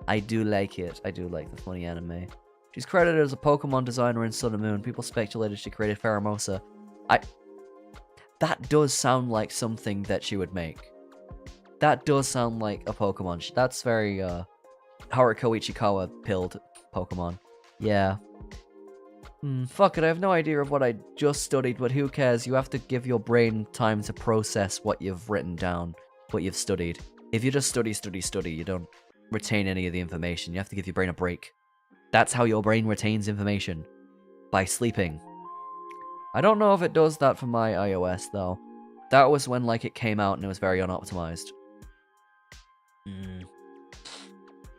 I do like it. I do like the funny anime. She's credited as a Pokemon designer in Sun and Moon. People speculated she created Pheromosa. That does sound like something that she would make. That does sound like a Pokemon. That's very, Haruko Ichikawa pilled Pokemon. Yeah. Fuck it, I have no idea of what I just studied, but who cares? You have to give your brain time to process what you've written down, what you've studied. If you just study, you don't retain any of the information. You have to give your brain a break. That's how your brain retains information. By sleeping. I don't know if it does that for my iOS, though. That was when, like, it came out and it was very unoptimized.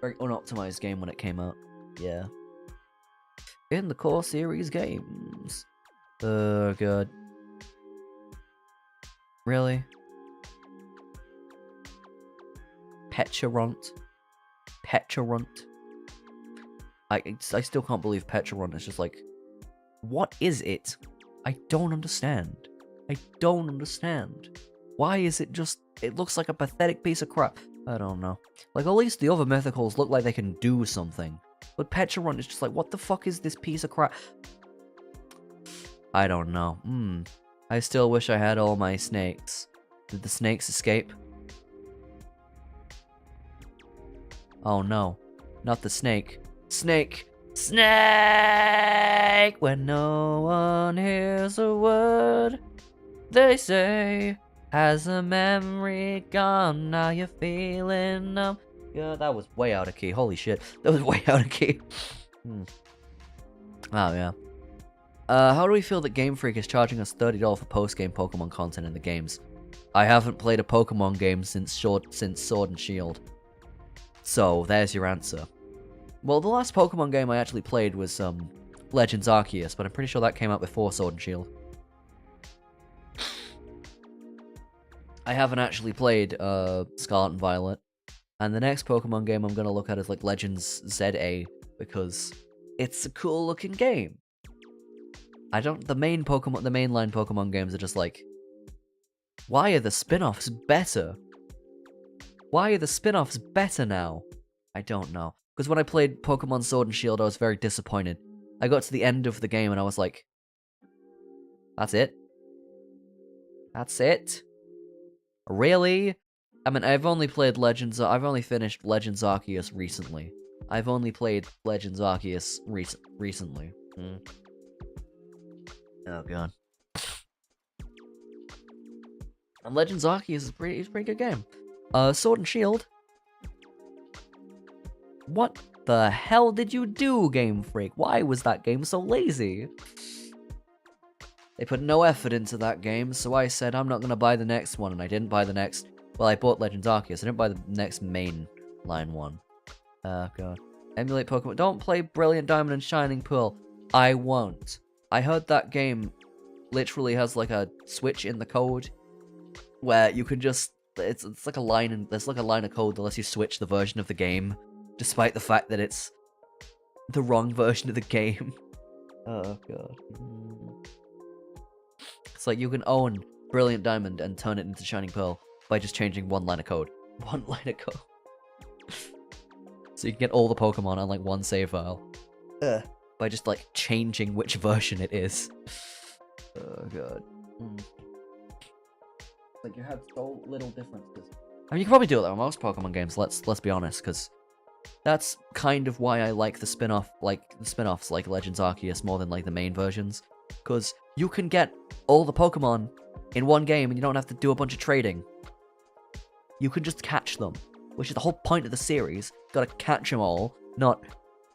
Very unoptimized game when it came out. Yeah. In the core series games. Oh, God. Really? Petulant? I still can't believe Petulant is just like... What is it? I don't understand. I don't understand. Why is it just... It looks like a pathetic piece of crap. I don't know. Like, at least the other mythicals look like they can do something. But Petulant is just like, what the fuck is this piece of crap? I don't know. I still wish I had all my snakes. Did the snakes escape? Oh no. Not the snake. Snake! Snake! When no one hears a word, they say, has a memory gone, now you're feeling numb. Yeah, that was way out of key. Holy shit. That was way out of key. Oh, yeah. How do we feel that Game Freak is charging us $30 for post-game Pokemon content in the games? I haven't played a Pokemon game since Sword and Shield. So, there's your answer. Well, the last Pokemon game I actually played was, Legends Arceus, but I'm pretty sure that came out before Sword and Shield. I haven't actually played, Scarlet and Violet. And the next Pokemon game I'm gonna look at is, like, Legends ZA, because it's a cool-looking game. The mainline Pokemon games are just like, why are the spin-offs better? Why are the spin-offs better now? I don't know. Because when I played Pokemon Sword and Shield, I was very disappointed. I got to the end of the game and I was like, that's it? That's it? Really? I mean, I've only finished Legends Arceus recently. I've only played Legends Arceus recently. Oh god. And Legends Arceus is a pretty good game. Sword and Shield. What the hell did you do, Game Freak? Why was that game so lazy? They put no effort into that game, so I said I'm not gonna buy the next one, and I didn't buy the next... Well, I bought Legends Arceus, I didn't buy the next main line one. Oh god. Emulate Pokemon. Don't play Brilliant Diamond and Shining Pearl. I won't. I heard that game literally has like a switch in the code where you can just... It's like a line, and there's like a line of code that lets you switch the version of the game, despite the fact that it's the wrong version of the game. Oh god. It's like you can own Brilliant Diamond and turn it into Shining Pearl by just changing one line of code. One line of code. So you can get all the Pokemon on like one save file. By just like changing which version it is. Oh god. Like you have so little differences. I mean, you can probably do it with most Pokemon games. Let's be honest, because that's kind of why I like the spin-offs like Legends Arceus more than like the main versions, because you can get all the Pokemon in one game and you don't have to do a bunch of trading. You can just catch them, which is the whole point of the series. Gotta catch them all, not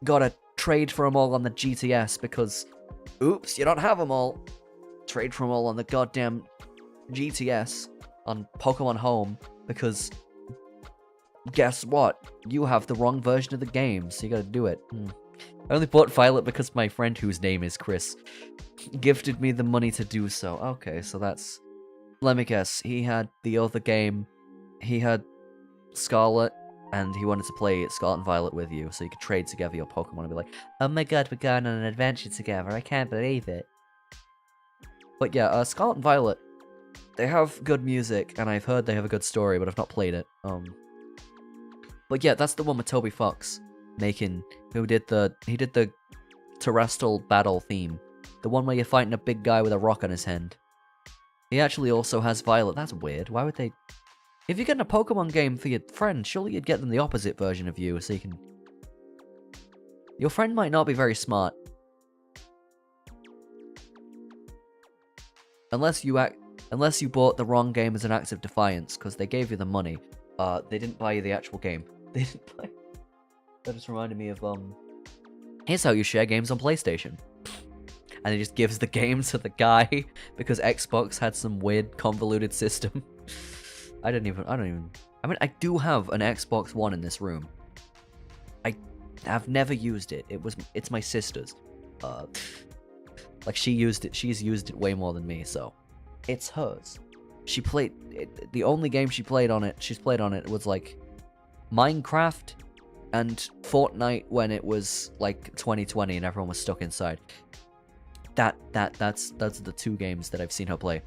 gotta trade for them all on the GTS because, oops, you don't have them all. Trade for them all on the goddamn GTS on Pokemon Home because guess what? You have the wrong version of the game, so you gotta do it. I only bought Violet because my friend, whose name is Chris, gifted me the money to do so. Okay, so that's... Let me guess. He had the other game. He had Scarlet, and he wanted to play Scarlet and Violet with you, so you could trade together your Pokemon and be like, oh my god, we're going on an adventure together. I can't believe it. But yeah, Scarlet and Violet, they have good music, and I've heard they have a good story, but I've not played it. But yeah, that's the one with Toby Fox making, he did the terrestrial battle theme. The one where you're fighting a big guy with a rock on his hand. He actually also has Violet. That's weird. Why would they... If you're getting a Pokemon game for your friend, surely you'd get them the opposite version of you, so you can... Your friend might not be very smart. Unless you bought the wrong game as an act of defiance, because they gave you the money. They didn't buy you the actual game. They didn't buy... That just reminded me of, here's how you share games on PlayStation. And he just gives the game to the guy, because Xbox had some weird convoluted system. I don't even... I mean, I do have an Xbox One in this room. I have never used it. It's my sister's. Like, she's used it way more than me, so... It's hers. She played... the only game she's played on it was, like, Minecraft and Fortnite when it was, like, 2020 and everyone was stuck inside. That's the two games that I've seen her play.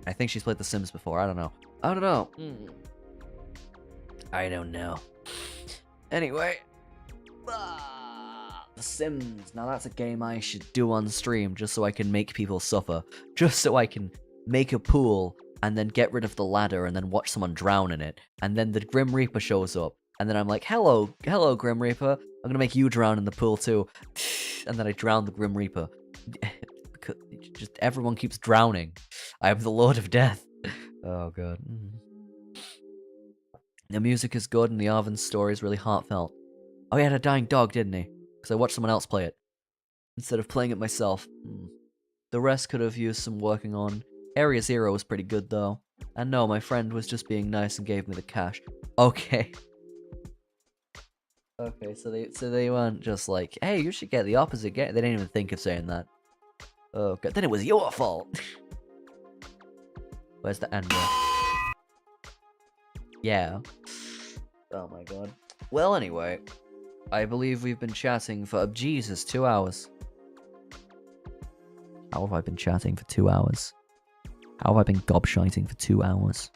I think she's played The Sims before. I don't know. I don't know. Anyway. The Sims. Now that's a game I should do on stream just so I can make people suffer. Just so I can make a pool and then get rid of the ladder and then watch someone drown in it. And then the Grim Reaper shows up. And then I'm like, hello Grim Reaper. I'm gonna make you drown in the pool too. And then I drown the Grim Reaper. Just everyone keeps drowning. I am the Lord of Death. Oh god. The music is good and the Arven's story is really heartfelt. Oh, he had a dying dog, didn't he? Because I watched someone else play it. Instead of playing it myself. The rest could have used some working on. Area Zero was pretty good though. And no, my friend was just being nice and gave me the cash. Okay. Okay, so they weren't just like, hey, you should get the opposite game. They didn't even think of saying that. Oh god, then it was your fault. Where's the end? Yeah. Oh my god. Well, anyway, I believe we've been chatting for, Jesus, 2 hours. How have I been chatting for 2 hours? How have I been gobshiting for 2 hours?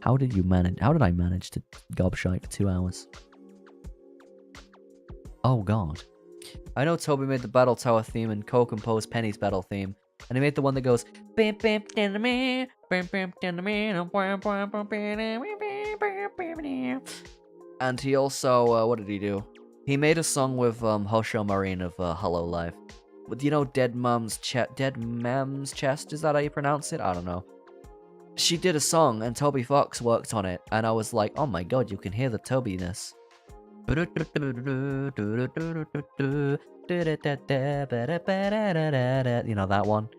How did I manage to gobshite for 2 hours? Oh god. I know Toby made the Battle Tower theme and Cole composed Penny's battle theme. And he made the one that goes... And he also, what did he do? He made a song with Hosho Marine of Hollow Life. With, you know, Dead Mam's Chest? Is that how you pronounce it? I don't know. She did a song and Toby Fox worked on it. And I was like, oh my god, you can hear the Toby-ness. You know that one?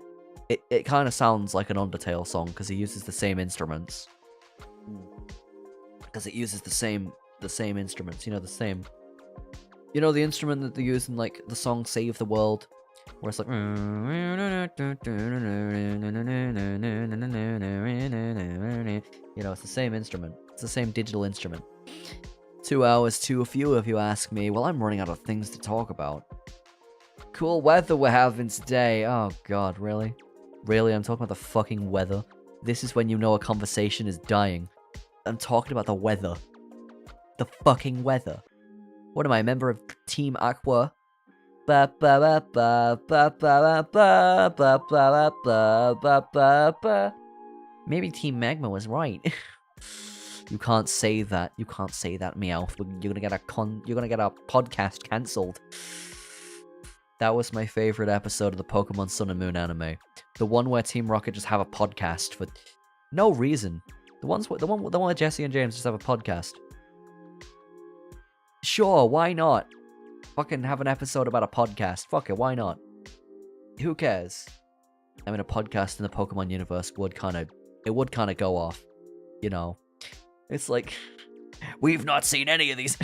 It kind of sounds like an Undertale song because he uses the same instruments. Because it uses the same instruments, you know, the same. You know the instrument that they use in like the song Save the World? Where it's like you know, it's the same instrument. It's the same digital instrument. 2 hours too few if you ask me. Well, I'm running out of things to talk about. Cool weather we're having today. Oh god, really? Really? I'm talking about the fucking weather. This is when you know a conversation is dying. I'm talking about the weather. The fucking weather. What am I, a member of Team Aqua? Ba ba ba ba ba ba ba ba ba ba ba ba ba. Maybe Team Magma was right. You can't say that. You can't say that, Meowth. You're gonna get a podcast cancelled. That was my favorite episode of the Pokemon Sun and Moon anime. The one where Team Rocket just have a podcast for no reason. The one where Jesse and James just have a podcast. Sure, why not? Fucking have an episode about a podcast. Fuck it, why not? Who cares? I mean, a podcast in the Pokemon universe would kind of go off, you know. It's like, we've not seen any of these.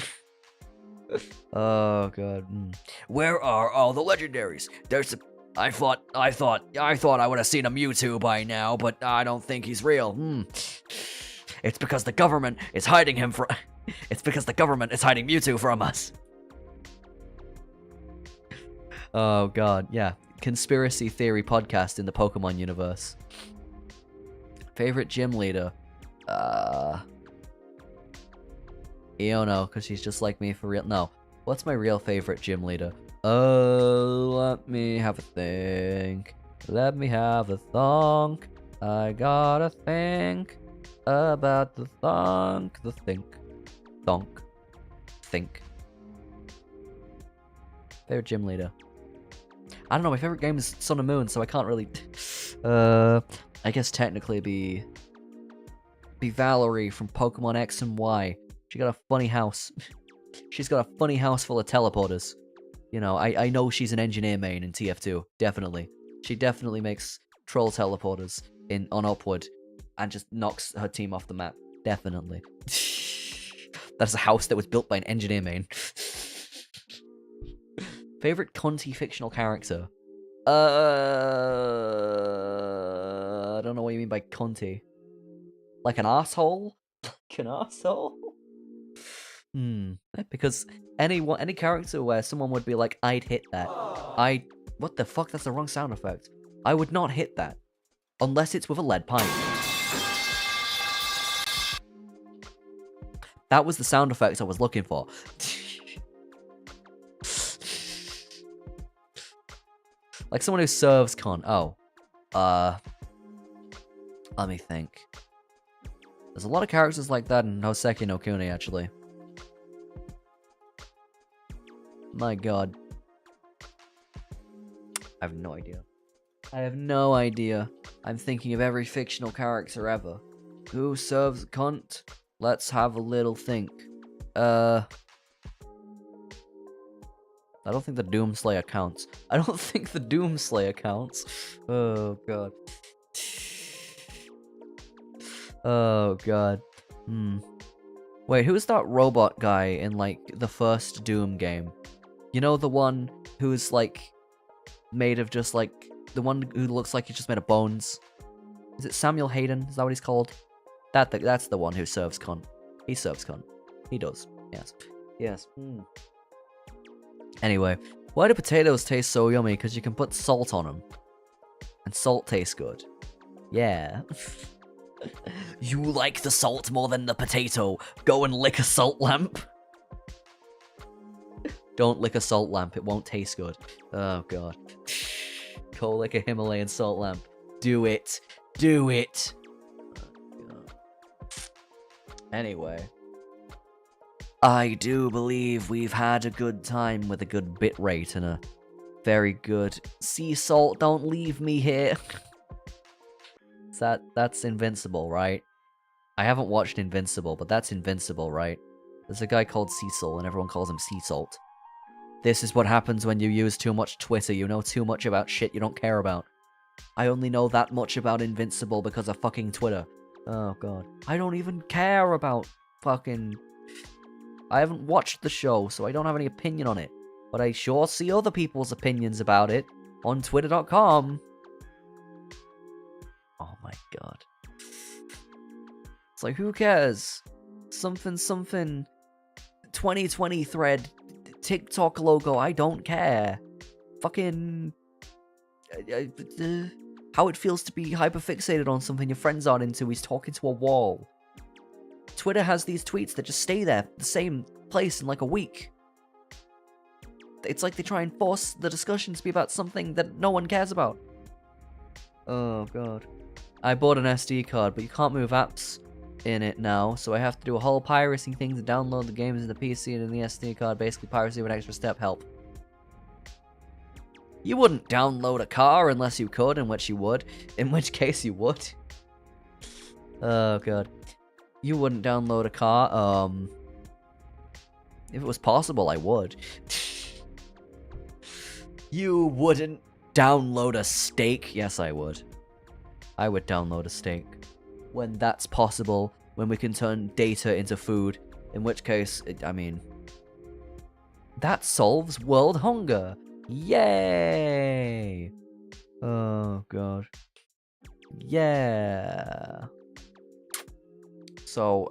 Oh god. Where are all the legendaries? I thought I would have seen a Mewtwo by now, but I don't think he's real. It's because the government is hiding him from. It's because the government is hiding Mewtwo from us. Oh god, yeah. Conspiracy theory podcast in the Pokemon universe. Favorite gym leader? Iono, because she's just like me for real. No. What's my real favorite gym leader? Let me have a think. Let me have a thonk. I gotta think about the thonk. The think. Thonk. Think. Favorite gym leader? I don't know, my favorite game is Sun and Moon, so I can't really... I guess technically be Valerie from Pokemon X and Y. She got a funny house. She's got a funny house full of teleporters. You know, I know she's an engineer main in TF2, definitely. She definitely makes troll teleporters on Upward and just knocks her team off the map. Definitely. That's a house that was built by an engineer main. Favorite cunty fictional character? I don't know what you mean by cunty. Like an asshole? Like an asshole? Because any character where someone would be like, I'd hit that. What the fuck? That's the wrong sound effect. I would not hit that. Unless it's with a lead pipe. That was the sound effect I was looking for. Like someone who serves con. Oh. Let me think. There's a lot of characters like that in Hoseki no Kuni, actually. My god. I have no idea. I have no idea. I'm thinking of every fictional character ever. Who serves a cunt? Let's have a little think. I don't think the Doomslayer counts. I don't think the Doomslayer counts. Oh, god. Oh, god. Wait, who's that robot guy in, like, the first Doom game? You know, the one who's, like, made of just, like... The one who looks like he's just made of bones? Is it Samuel Hayden? Is that what he's called? That's the one who serves cunt. He serves cunt. He does. Yes. Yes. Anyway, why do potatoes taste so yummy? Because you can put salt on them. And salt tastes good. Yeah. You like the salt more than the potato. Go and lick a salt lamp. Don't lick a salt lamp. It won't taste good. Oh, God. Go lick a Himalayan salt lamp. Do it. Do it. Oh, God. Anyway. I do believe we've had a good time with a good bitrate and a very good sea salt. Don't leave me here. That's Invincible, right? I haven't watched Invincible, but that's Invincible, right? There's a guy called Cecil, and everyone calls him Sea Salt. This is what happens when you use too much Twitter. You know too much about shit you don't care about. I only know that much about Invincible because of fucking Twitter. Oh, God. I don't even care about fucking... I haven't watched the show, so I don't have any opinion on it. But I sure see other people's opinions about it on Twitter.com. Oh my god. It's like, who cares? Something 2020 thread, TikTok logo, I don't care. Fucking... how it feels to be hyperfixated on something your friends aren't into. He's talking to a wall. Twitter has these tweets that just stay there, the same place in like a week. It's like they try and force the discussion to be about something that no one cares about. Oh, God. I bought an SD card, but you can't move apps in it now, so I have to do a whole piracy thing to download the games in the PC and in the SD card. Basically, piracy with an extra step. Help. You wouldn't download a car unless you could, in which you would. In which case you would. Oh, God. You wouldn't download a car. If it was possible, I would. You wouldn't download a steak? Yes, I would. I would download a steak. When that's possible, when we can turn data into food. In which case, I mean... That solves world hunger. Yay! Oh god. Yeah. So,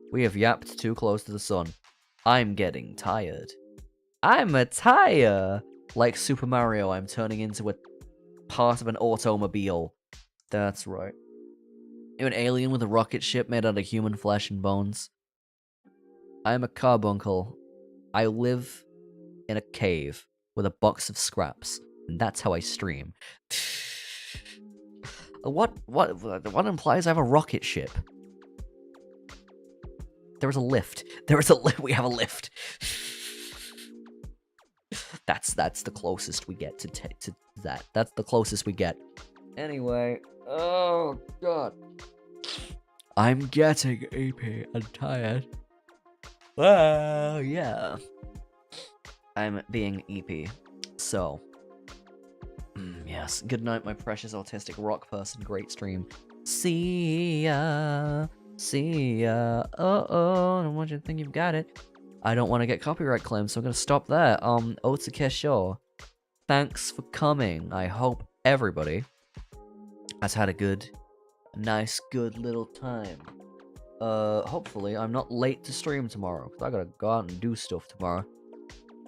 we have yapped too close to the sun. I'm getting tired. I'm a tire! Like Super Mario, I'm turning into a part of an automobile. That's right. You're an alien with a rocket ship made out of human flesh and bones. I'm a carbuncle. I live in a cave with a box of scraps, and that's how I stream. What implies I have a rocket ship? There is a lift. There is a lift. We have a lift. That's the closest we get to that. That's the closest we get. Anyway, oh god, I'm getting EP and tired. Well, yeah, I'm being EP. So, yes. Good night, my precious autistic rock person. Great stream. See ya. See ya. Oh, I don't want you to think you've got it. I don't want to get copyright claimed, so I'm gonna stop there. Otakesho, thanks for coming. I hope everybody has had a nice, good little time. Hopefully I'm not late to stream tomorrow, because I gotta go out and do stuff tomorrow.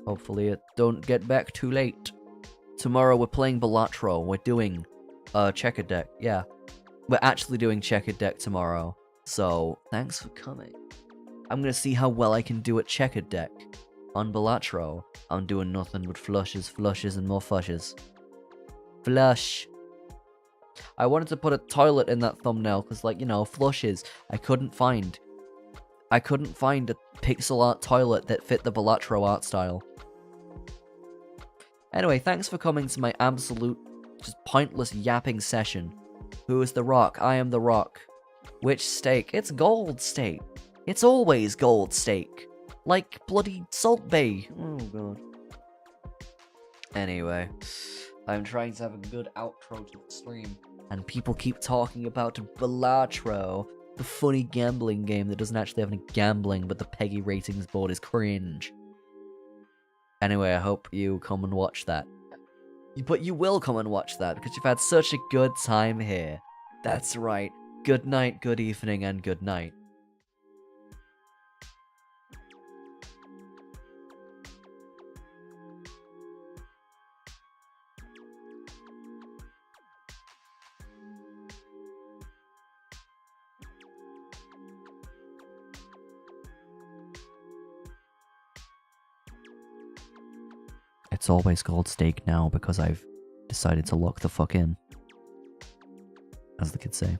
Hopefully it don't get back too late. Tomorrow we're playing Balatro. We're doing checkered deck. Yeah, we're actually doing checkered deck tomorrow. So thanks for coming. I'm gonna see how well I can do at checkered deck. On Balatro, I'm doing nothing but flushes, and more flushes. Flush. I wanted to put a toilet in that thumbnail because, like, you know, flushes. I couldn't find a pixel art toilet that fit the Balatro art style. Anyway, thanks for coming to my absolute, just pointless yapping session. Who is the Rock? I am the Rock. Which steak? It's gold steak. It's always gold steak. Like bloody Salt Bay. Oh god. Anyway, I'm trying to have a good outro to the stream, and people keep talking about Balatro, the funny gambling game that doesn't actually have any gambling, but the Peggy ratings board is cringe. Anyway, I hope you come and watch that. But you will come and watch that, because you've had such a good time here. That's right. Good night, good evening, and good night. It's always gold steak now because I've decided to lock the fuck in, as the kids say.